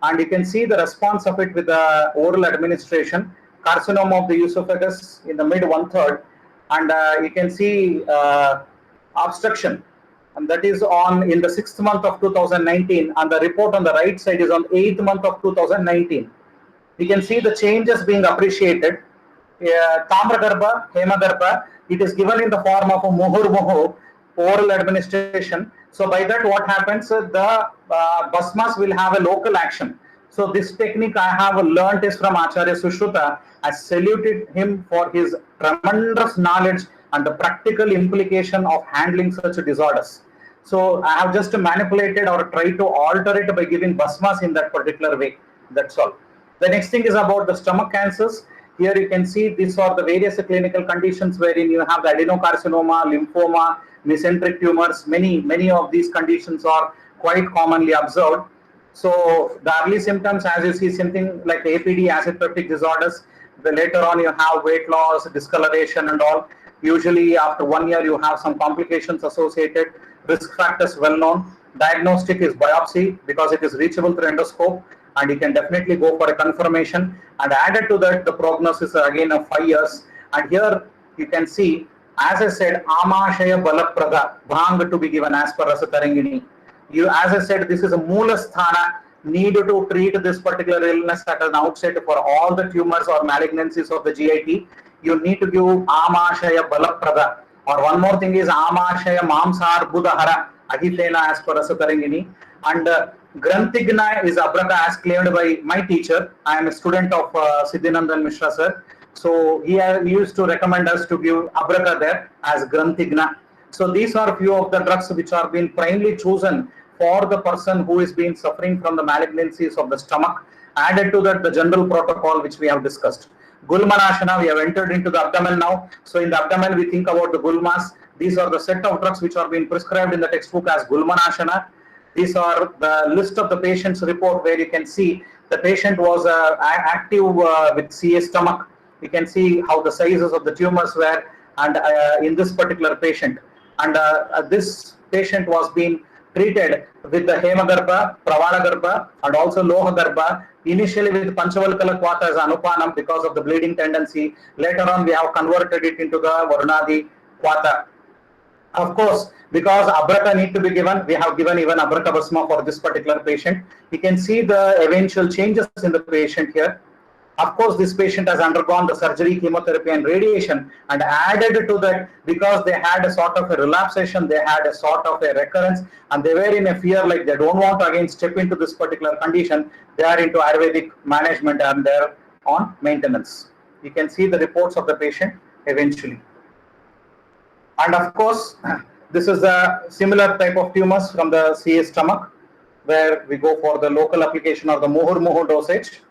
and you can see the response of it with the oral administration. Carcinoma of the esophagus in the mid 1/3, and you can see obstruction, and that is on in the 6th month of 2019, and the report on the right side is on 8th month of 2019. You can see the changes being appreciated. Tamragarbha, Hemagarbha, it is given in the form of a muhur oral administration. So by that what happens, the basmas will have a local action. So this technique I have learnt is from Acharya Sushruta. I saluted him for his tremendous knowledge and the practical implication of handling such disorders. So I have just manipulated or tried to alter it by giving basmas in that particular way. That's all. The next thing is about the stomach cancers. Here you can see these are the various clinical conditions wherein you have the adenocarcinoma, lymphoma, mesenteric tumors. Many of these conditions are quite commonly observed. So the early symptoms, as you see, something like APD, acid peptic disorders. The later on you have weight loss, discoloration and all. Usually after 1 year you have some complications associated. Risk factors well known. Diagnostic is biopsy because it is reachable through endoscope, and you can definitely go for a confirmation. And added to that, the prognosis again of 5 years. And here you can see, as I said, Amashaya Balaprada, Bhang to be given as per Rasa Tarangini. As I said, this is a Moolasthana, need to treat this particular illness at an outset for all the tumors or malignancies of the GIT. You need to give Amashaya Balaprada. Or one more thing is Amashaya Mamsar Budahara, Ahithena as per Rasa Tarangini. And Granthigna is Abraka as claimed by my teacher. I am a student of Siddhinandan Mishra sir. So he used to recommend us to give Abraka there as Granthigna. So these are few of the drugs which are being primarily chosen for the person who is being suffering from the malignancies of the stomach. Added to that, the general protocol which we have discussed. Gulmanashana, we have entered into the abdomen now. So in the abdomen, we think about the gulmas. These are the set of drugs which are being prescribed in the textbook as Gulmanashana. These are the list of the patient's report where you can see the patient was active with CA stomach. You can see how the sizes of the tumors were, and in this particular patient. And this patient was being treated with the Hemagarbha, Pravalagarbha, and also Lohagarbha. Initially with Panchavalkala Kvata as Anupanam because of the bleeding tendency. Later on, we have converted it into the Varunadi Kvata. Of course, because Abraka need to be given, we have given even Abraka Basma for this particular patient. You can see the eventual changes in the patient here. Of course, this patient has undergone the surgery, chemotherapy and radiation, and added to that, because they had a sort of a relapsation, they had a sort of a recurrence, and they were in a fear like they don't want to again step into this particular condition. They are into Ayurvedic management and they're on maintenance. You can see the reports of the patient eventually. And of course, this is a similar type of tumors from the CA stomach, where we go for the local application of the Muhur dosage.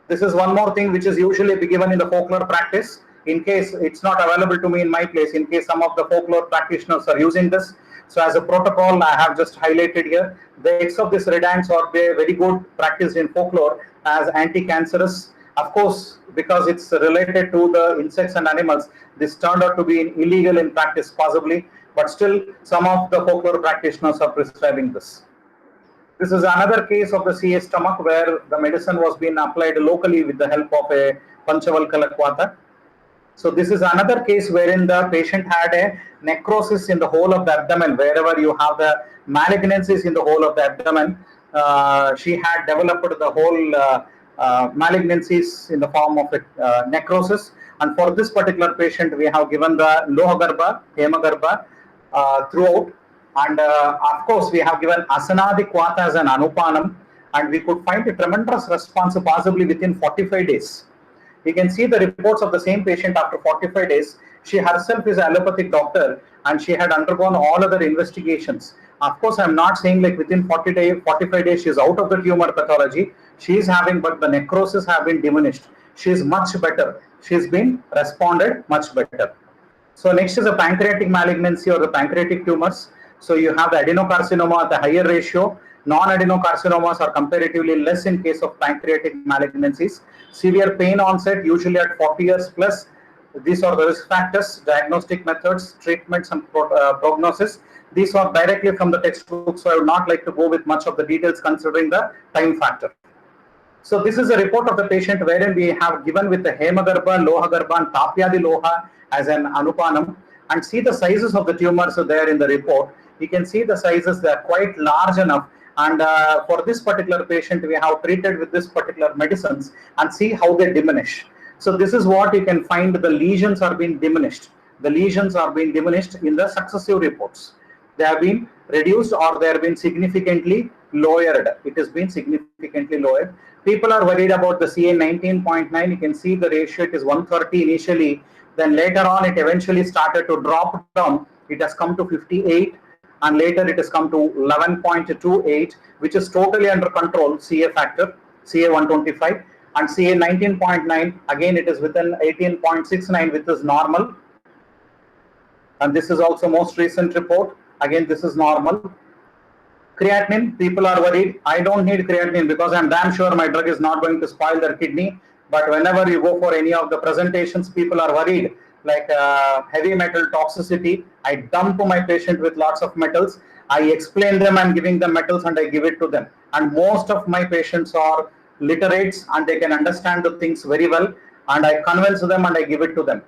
This is one more thing which is usually be given in the folklore practice. In case it's not available to me in my place, in case some of the folklore practitioners are using this. So as a protocol, I have just highlighted here. The X of this Redans are very good practice in folklore as anti-cancerous. Of course, because it's related to the insects and animals, this turned out to be illegal in practice possibly, but still some of the folklore practitioners are prescribing this. This is another case of the CA stomach where the medicine was being applied locally with the help of a Panchavalkala Kvata. So this is another case wherein the patient had a necrosis in the whole of the abdomen. Wherever you have the malignancies in the whole of the abdomen, she had developed the whole malignancies in the form of a necrosis. And for this particular patient, we have given the Lohagarbha, Hemagarbha throughout. And of course, we have given Asanadi Kvata as an Anupanam, and we could find a tremendous response possibly within 45 days. You can see the reports of the same patient after 45 days. She herself is an allopathic doctor and she had undergone all other investigations. Of course, I'm not saying like within 45 days she is out of the tumor pathology. She is having, but the necrosis have been diminished. She is much better. She's been responded much better. So next is a pancreatic malignancy or the pancreatic tumors. So you have the adenocarcinoma at the higher ratio. Non-adenocarcinomas are comparatively less in case of pancreatic malignancies. Severe pain onset usually at 40 years plus. These are the risk factors, diagnostic methods, treatments and prognosis. These are directly from the textbook, so I would not like to go with much of the details considering the time factor. So this is a report of the patient wherein we have given with the Hemagarbha, Lohagarbha and Tapyadi Loha as an Anupanam, and see the sizes of the tumors there in the report. You can see the sizes, they are quite large enough, and for this particular patient we have treated with this particular medicines and see how they diminish. So this is what you can find, the lesions are being diminished. The lesions are being diminished in the successive reports. They have been reduced or they have been significantly lowered. It has been significantly lowered. People are worried about the CA 19.9. You can see the ratio, it is 130 initially. Then later on, it eventually started to drop down. It has come to 58 and later it has come to 11.28, which is totally under control, CA factor, CA 125. And CA 19.9, again, it is within 18.69, which is normal. And this is also most recent report. Again, this is normal. Creatinine, people are worried. I don't need creatinine because I'm damn sure my drug is not going to spoil their kidney. But whenever you go for any of the presentations, people are worried, like heavy metal toxicity. I dump my patient with lots of metals. I explain them, I'm giving them metals and I give it to them. And most of my patients are literates and they can understand the things very well. And I convince them and I give it to them.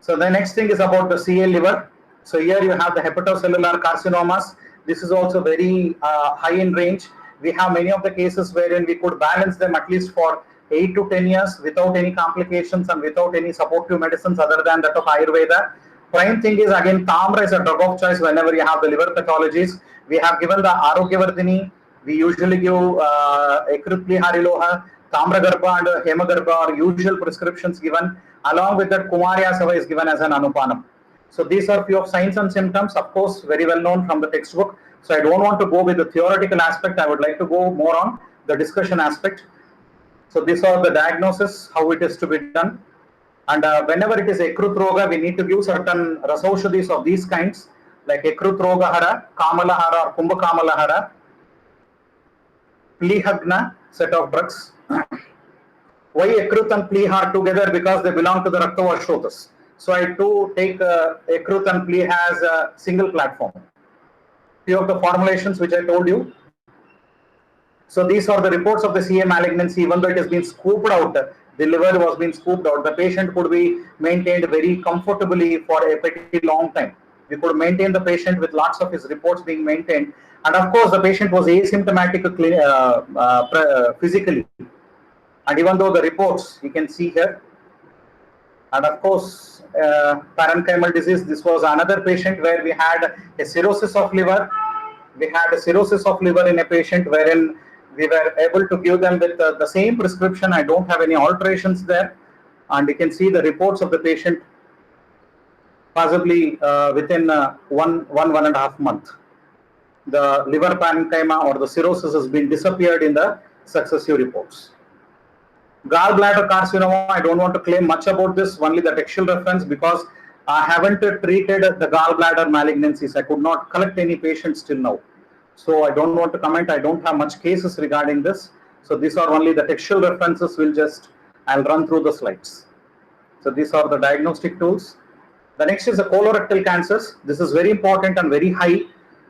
So the next thing is about the CA liver. So here you have the hepatocellular carcinomas. This is also very high in range. We have many of the cases wherein we could balance them at least for 8 to 10 years without any complications and without any supportive medicines other than that of Ayurveda. Prime thing is, again, Tamra is a drug of choice whenever you have the liver pathologies. We have given the Arogyavardhini. We usually give Ekruthli Hariloha, Tamragarbha and Hemagarbha are usual prescriptions given. Along with that, Kumaryasava is given as an Anupanam. So these are few of signs and symptoms, of course, very well known from the textbook. So I don't want to go with the theoretical aspect. I would like to go more on the discussion aspect. So these are the diagnosis, how it is to be done. And whenever it is Ekruth Roga, we need to give certain Rasaushadhis of these kinds, like Ekruth Roga Hara, Kamalahara or Kumbha Kamalahara, Plihagna set of drugs. Why Ekruth and Plih are together? Because they belong to the Raktavashrotas. So I too take Ekruth and Plih as a single platform. Few of the formulations which I told you. So these are the reports of the CA malignancy. Even though it has been scooped out, the liver was being scooped out, the patient could be maintained very comfortably for a pretty long time. We could maintain the patient with lots of his reports being maintained. And of course, the patient was asymptomatic physically. And even though the reports, you can see here, and of course, parenchymal disease, this was another patient where we had a cirrhosis of liver. We had a cirrhosis of liver in a patient wherein we were able to give them with the same prescription. I don't have any alterations there. And you can see the reports of the patient possibly within one and a half month. The liver parenchyma or the cirrhosis has been disappeared in the successive reports. Gallbladder carcinoma, I don't want to claim much about this, only the textual reference, because I haven't treated the gallbladder malignancies. I could not collect any patients till now. So I don't want to comment. I don't have much cases regarding this. So these are only the textual references. I'll run through the slides. So these are the diagnostic tools. The next is the colorectal cancers. This is very important and very high.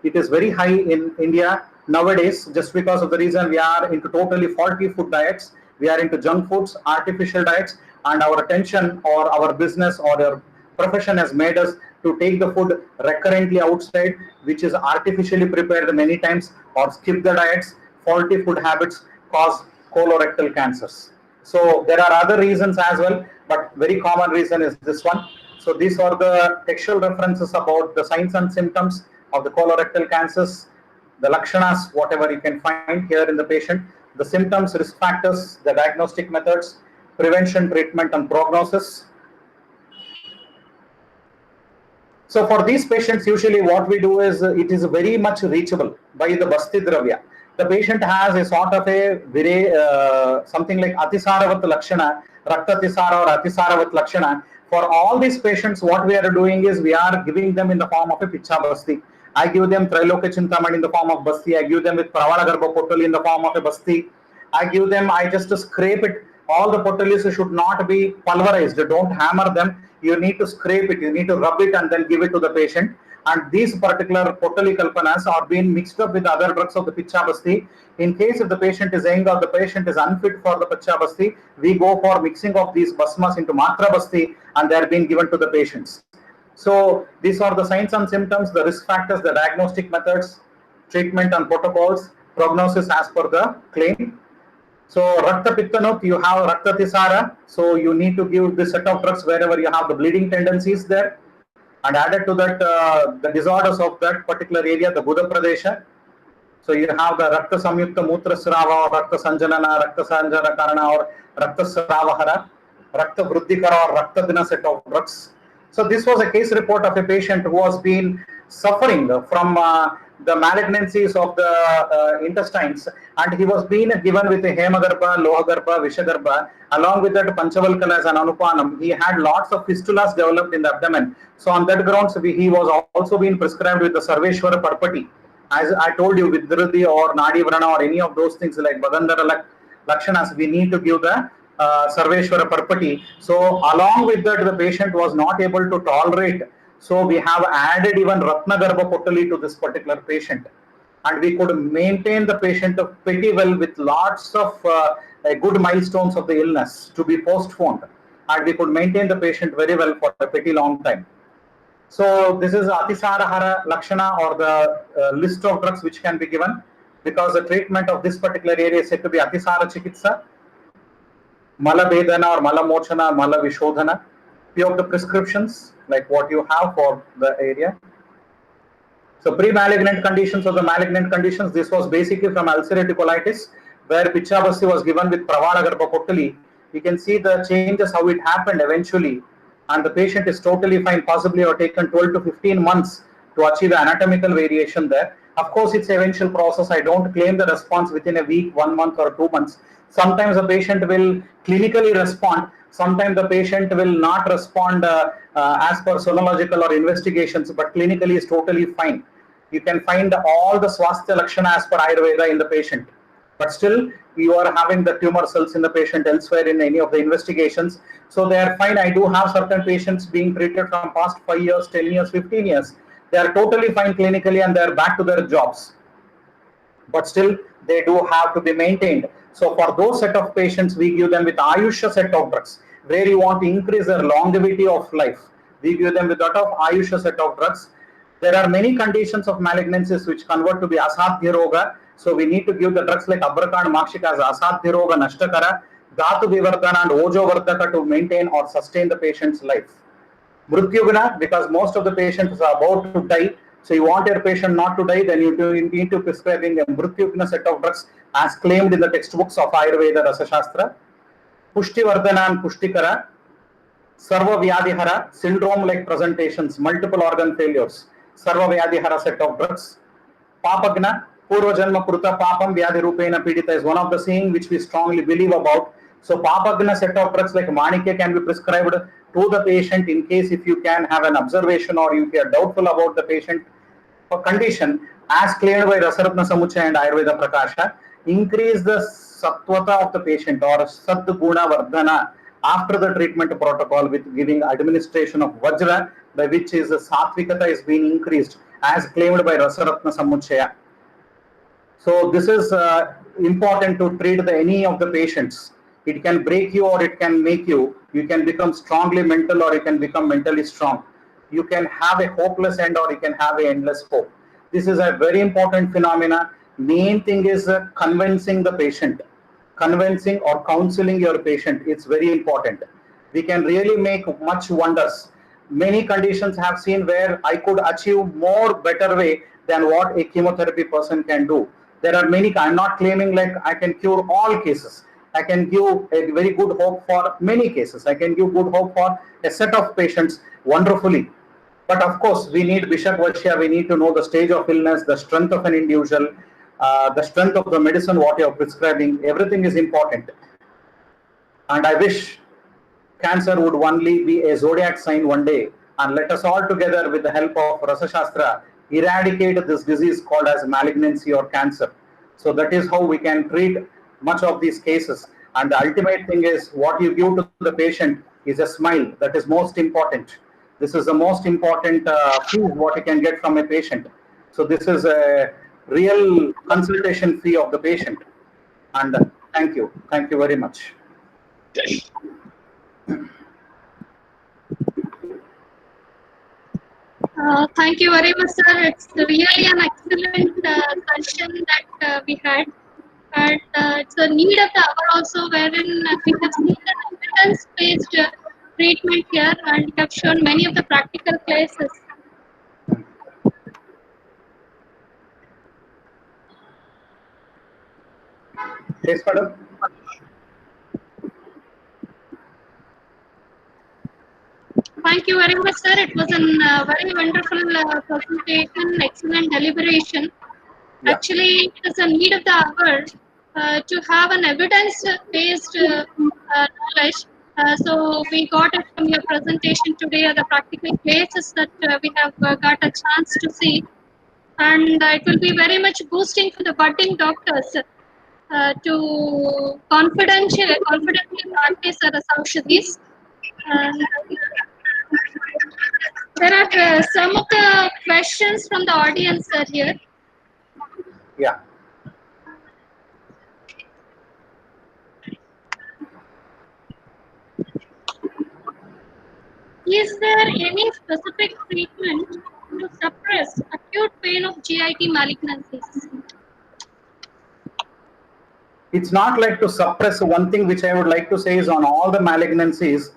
It is very high in India nowadays, just because of the reason we are into totally faulty food diets. We are into junk foods, artificial diets, and our attention or our business or our profession has made us to take the food recurrently outside, which is artificially prepared many times, or skip the diets. Faulty food habits cause colorectal cancers. So there are other reasons as well, but very common reason is this one. So these are the textual references about the signs and symptoms of the colorectal cancers, the lakshanas, whatever you can find here in the patient, the symptoms, risk factors, the diagnostic methods, prevention, treatment, and prognosis. So for these patients, usually what we do is it is very much reachable by the Basti Dravya. The patient has a sort of a something like Atisaravat Lakshana, Raktatisara or Atisaravat Lakshana. For all these patients, what we are doing is we are giving them in the form of a Picha Basti. I give them Triloka Chintamani in the form of Basti. I give them with Pravala Garbha Potali in the form of a Basti. I just scrape it. All the potalis should not be pulverized. Don't hammer them. You need to scrape it. You need to rub it and then give it to the patient. and these particular potali kalpanas are being mixed up with other drugs of the Pichabasti. In case if the patient is young or the patient is unfit for the Pichabasti, we go for mixing of these basmas into Matra Basti and they are being given to the patients. So these are the signs and symptoms, the risk factors, the diagnostic methods, treatment and protocols, prognosis as per the claim. So Rakta Pittanut, you have Rakta Tisara, so you need to give this set of drugs wherever you have the bleeding tendencies there. And added to that, the disorders of that particular area, the Buddha Pradesha. So you have the Rakta Samyukta Mutra Srava or Rakta Sanjanana, Rakta Sanjana Karana or Rakta Sravahara, Rakta Vruddhikara or Rakta Dina set of drugs. So this was a case report of a patient who was been suffering from the malignancies of the intestines, and he was being given with a Hemagarbha, Lohagarbha, Vishagarbha, along with that Panchavalkalas and Anupanam. He had lots of fistulas developed in the abdomen. So on that grounds, he was also being prescribed with the Sarveshwara Parpati. As I told you, with Dhriti or Nadi Vrana or any of those things like Bagandhara Lakshanas, we need to give the Sarveshwara Parpati. So along with that, the patient was not able to tolerate. So we have added even Ratnagarbha Potali to this particular patient. And we could maintain the patient pretty well with lots of good milestones of the illness to be postponed. And we could maintain the patient very well for a pretty long time. So this is Atisarahara Lakshana or the list of drugs which can be given, because the treatment of this particular area is said to be Atisara Chikitsa, Mala Vedana or Mala Mochana, Mala Vishodhana. Few of the prescriptions like what you have for the area. So pre-malignant conditions or the malignant conditions, this was basically from ulcerative colitis, where Pichabasti was given with Pravana Garbha Potali. You can see the changes, how it happened eventually. And the patient is totally fine, possibly have taken 12 to 15 months to achieve the anatomical variation there. Of course, it's an eventual process. I don't claim the response within a week, 1 month or 2 months. Sometimes the patient will clinically respond. Sometimes the patient will not respond as per sonological or investigations, but clinically is totally fine. You can find all the Swasthya Lakshana as per Ayurveda in the patient. But still, you are having the tumor cells in the patient elsewhere in any of the investigations. So they are fine. I do have certain patients being treated from past 5 years, 10 years, 15 years. They are totally fine clinically and they are back to their jobs. But still, they do have to be maintained. So for those set of patients, we give them with Ayusha set of drugs, where you want to increase their longevity of life. We give them with a lot of Ayusha set of drugs. There are many conditions of malignancies which convert to be Asadhya Roga. So we need to give the drugs like Abrakan and Makshika as Asadhya Roga, Nashtakara, Dhatu Vivardhana and Ojo Vardhaka to maintain or sustain the patient's life. Mrutyuguna, because most of the patients are about to die. So you want your patient not to die, then you need to prescribing a Mrutyuguna set of drugs as claimed in the textbooks of Ayurveda Rasa Shastra. Pushti Vardhana and Pushtikara, Sarva Vyadihara, syndrome-like presentations, multiple organ failures, Sarva Vyadihara set of drugs. Papagna, Purva Janma Pruta Papam Vyadhi Rupena Pidita is one of the saying which we strongly believe about. So Papagna set of drugs like Manikya can be prescribed to the patient in case if you can have an observation or if you are doubtful about the patient condition, as claimed by Rasaratna Samuchaya and Ayurveda Prakasha. Increase the Sattvata of the patient or Sadguna Vardhana after the treatment protocol with giving administration of Vajra, by which is the Sattvikata is being increased as claimed by Rasaratna Samuchaya. So this is important to treat any of the patients. It can break you or it can make you. You can become strongly mental or you can become mentally strong. You can have a hopeless end or you can have an endless hope. This is a very important phenomena. Main thing is convincing the patient. Convincing or counseling your patient. It's very important. We can really make much wonders. Many conditions have seen where I could achieve more better way than what a chemotherapy person can do. There are many, I'm not claiming like I can cure all cases. I can give a very good hope for many cases. I can give good hope for a set of patients wonderfully. But of course, we need Bishak-Vashya, we need to know the stage of illness, the strength of an individual, the strength of the medicine, what you are prescribing, everything is important. And I wish cancer would only be a zodiac sign one day, and let us all together with the help of Rasa Shastra eradicate this disease called as malignancy or cancer. So that is how we can treat much of these cases. And the ultimate thing is what you give to the patient is a smile. That is most important. This is the most important fee what you can get from a patient. So this is a real consultation fee of the patient. And thank you very much. Thank you very much, sir. It's really an excellent session that we had. And it's a need of the hour also, wherein we have seen an evidence-based treatment here, and you have shown many of the practical cases. Yes, madam. Thank you very much, sir. It was a very wonderful presentation, excellent deliberation. Yeah. Actually, it is a need of the hour to have an evidence-based knowledge. So we got it from your presentation today, the practical cases that we have got a chance to see. And it will be very much boosting for the budding doctors to confidently practice the Saushadis. There are some of the questions from the audience here. Yeah. Is there any specific treatment to suppress acute pain of GIT malignancies? It's not like to suppress. One thing which I would like to say is on all the malignancies,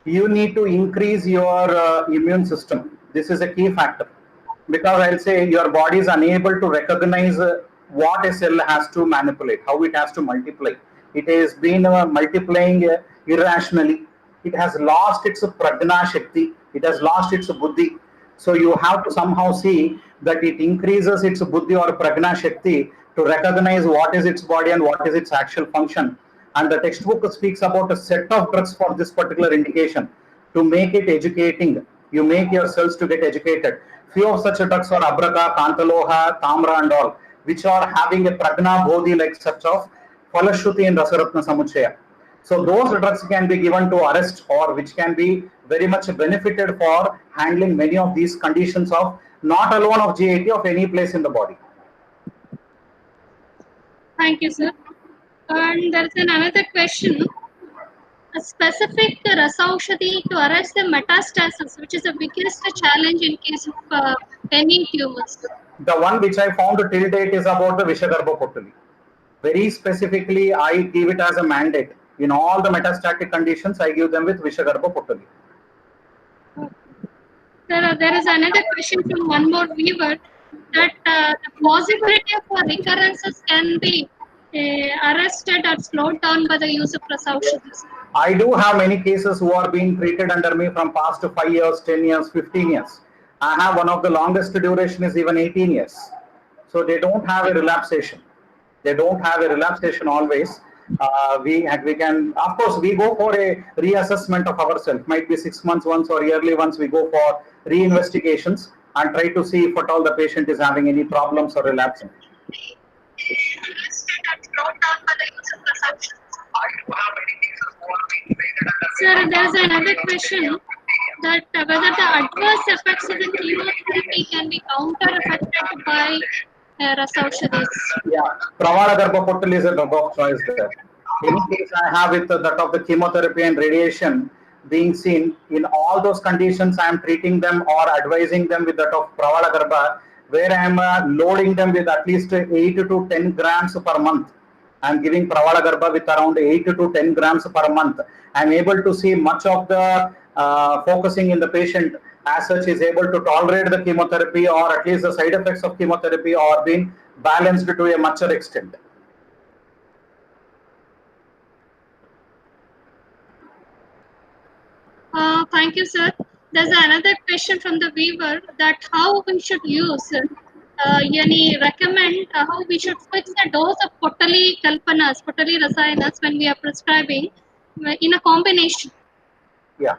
you need to increase your immune system. This is a key factor, because I'll say your body is unable to recognize what a cell has to manipulate, how it has to multiply. It has been multiplying irrationally. It has lost its prajna shakti. It has lost its buddhi. So you have to somehow see that it increases its buddhi or prajna shakti to recognize what is its body and what is its actual function. And the textbook speaks about a set of drugs for this particular indication to make it educating. You make your cells to get educated. Few of such drugs are Abraka, Kantaloha, Tamra and all, which are having a prajna bodhi like such of Falashruti and Rasaratna Samuchaya. So those drugs can be given to arrest, or which can be very much benefited for handling many of these conditions of not alone of GIT, of any place in the body. Thank you, sir. And there's another question. A specific Rasaushadi to arrest the metastasis, which is the biggest challenge in case of any tumors. The one which I found till date is about the Vishagarbha Potali. Very specifically, I give it as a mandate. In all the metastatic conditions, I give them with Vishagarbha Potali. There is another question from one more viewer, that the possibility of recurrences can be arrested or slowed down by the use of Rasaushadis. I do have many cases who are being treated under me from past 5 years, 10 years, 15 years. I have one of the longest duration is even 18 years. So they don't have a relapsation. They don't have a relapsation always. We can, of course, we go for a reassessment of ourselves. Might be 6 months once or yearly once we go for reinvestigations and try to see if at all the patient is having any problems or relapsing. Sir, there is another question, that whether the adverse effects of the chemotherapy can be counter-affected by Rasaushadis. Yeah, Pravala Garbha Potali is a drug of choice there. In case I have with that of the chemotherapy and radiation being seen, in all those conditions I am treating them or advising them with that of Pravala Garbha, where I am loading them with at least 8 to 10 grams per month. I am giving Pravala Garbha with around 8 to 10 grams per month. I am able to see much of the focusing in the patient as such is able to tolerate the chemotherapy, or at least the side effects of chemotherapy are being balanced to a mucher extent. Thank you, sir. There's another question from the viewer, that how we should use, recommend how we should fix the dose of Potali Kalpanas, Potali Rasayanas when we are prescribing in a combination. Yeah.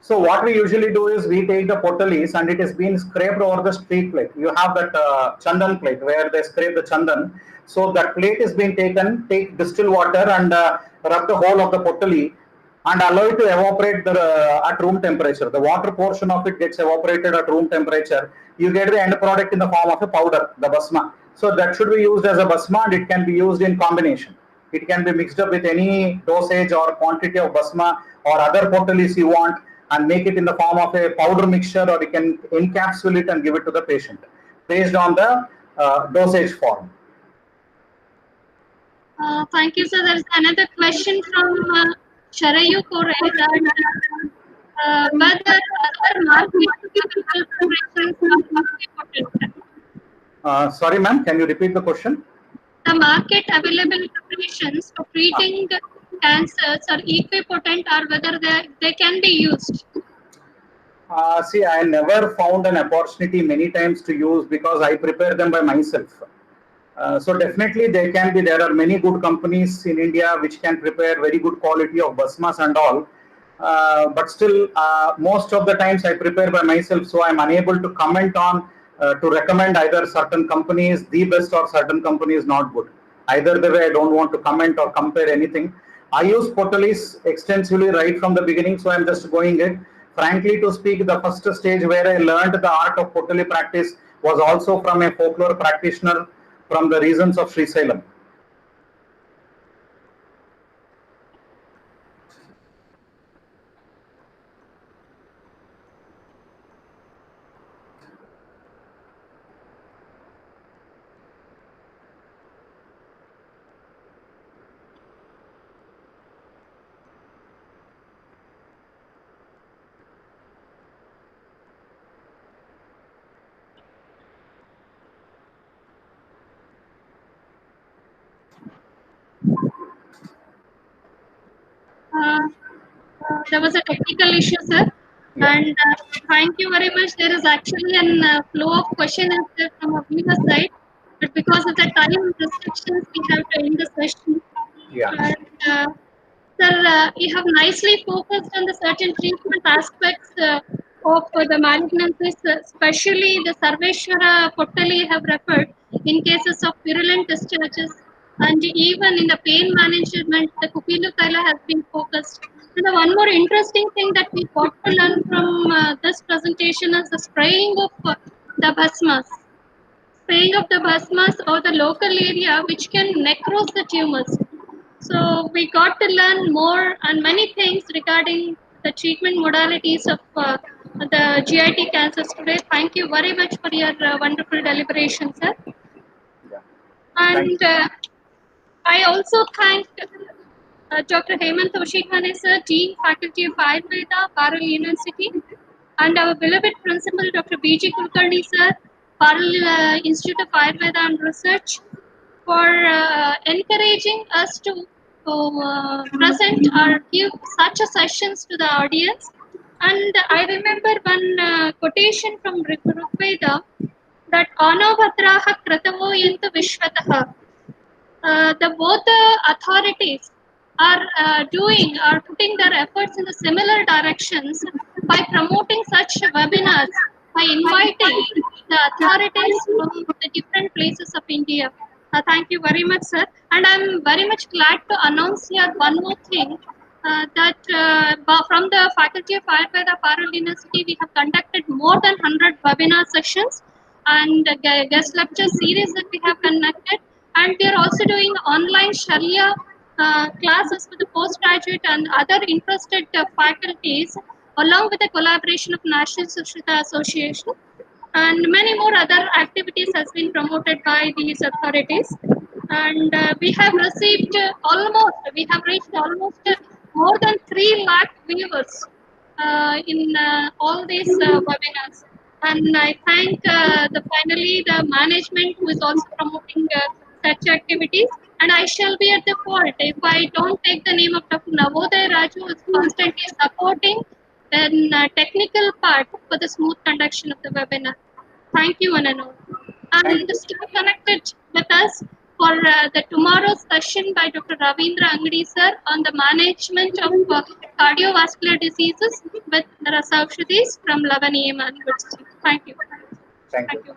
So what we usually do is we take the potalis and it is being scraped over the street plate. You have that chandan plate where they scrape the chandan. So that plate is being taken, take distilled water and rub the whole of the potali and allow it to evaporate at room temperature. The water portion of it gets evaporated at room temperature. You get the end product in the form of a powder, the basma. So that should be used as a basma, and it can be used in combination. It can be mixed up with any dosage or quantity of basma or other potalis you want, and make it in the form of a powder mixture, or you can encapsulate it and give it to the patient based on the dosage form. Thank you, sir. There's another question from Sharayu Kore that whether other market available preparations are important. Sorry, ma'am, can you repeat the question? The market available preparations for treating cancers are equipotent, or whether they can be used. See, I never found an opportunity many times to use because I prepare them by myself. So definitely there are many good companies in India which can prepare very good quality of basmas and all. But still, most of the times I prepare by myself, so I'm unable to comment on, to recommend either certain companies the best or certain companies not good. Either the way, I don't want to comment or compare anything. I use Potalis extensively right from the beginning, so I'm just going it. Frankly to speak, the first stage where I learned the art of Potali practice was also from a folklore practitioner from the regions of Srisailam. There was a technical issue, sir. Yeah. And thank you very much. There is actually a flow of questions from a viewer side, but because of the time restrictions, we have to end the session. Yeah. And, sir, you have nicely focused on the certain treatment aspects of the malignancies, especially the Sarveshwara Pottali have referred in cases of virulent discharges, and even in the pain management, the Kupilu Kaila has been focused. And the one more interesting thing that we got to learn from this presentation is the spraying of the bhasmas. Spraying of the bhasmas or the local area which can necrose the tumors. So we got to learn more and many things regarding the treatment modalities of the GIT cancers today. Thank you very much for your wonderful deliberation, sir. Yeah. And I also thank Dr. Hemant Oshikhane, sir, Dean, Faculty of Ayurveda, Parallel University, and our beloved Principal, Dr. B.G. Kulkarni, sir, Parallel Institute of Ayurveda and Research, for encouraging us to present or give such a sessions to the audience. And I remember one quotation from Rigveda that Anavatraha Kratavo Yantu Vishwataha. The both the authorities are putting their efforts in the similar directions by promoting such webinars, by inviting the authorities from the different places of India. Thank you very much, sir. And I'm very much glad to announce here one more thing. That from the Faculty of Ayurveda, Parallel University, we have conducted more than 100 webinar sessions and guest lecture series that we have conducted, and we are also doing online Sharia classes for the postgraduate and other interested faculties, along with the collaboration of National Sushrita Association, and many more other activities has been promoted by these authorities. And we have reached almost more than 3 lakh viewers in all these webinars. And I thank finally the management who is also promoting such activities. And I shall be at the fault if I don't take the name of Dr. Navodaya Raju, who is constantly supporting the technical part for the smooth conduction of the webinar. Thank you, one and all. And stay connected with us for the tomorrow's session by Dr. Ravindra Angadi sir on the management of cardiovascular diseases with Rasa Aushadhis from 11 a.m. onwards. Thank you. Thank you.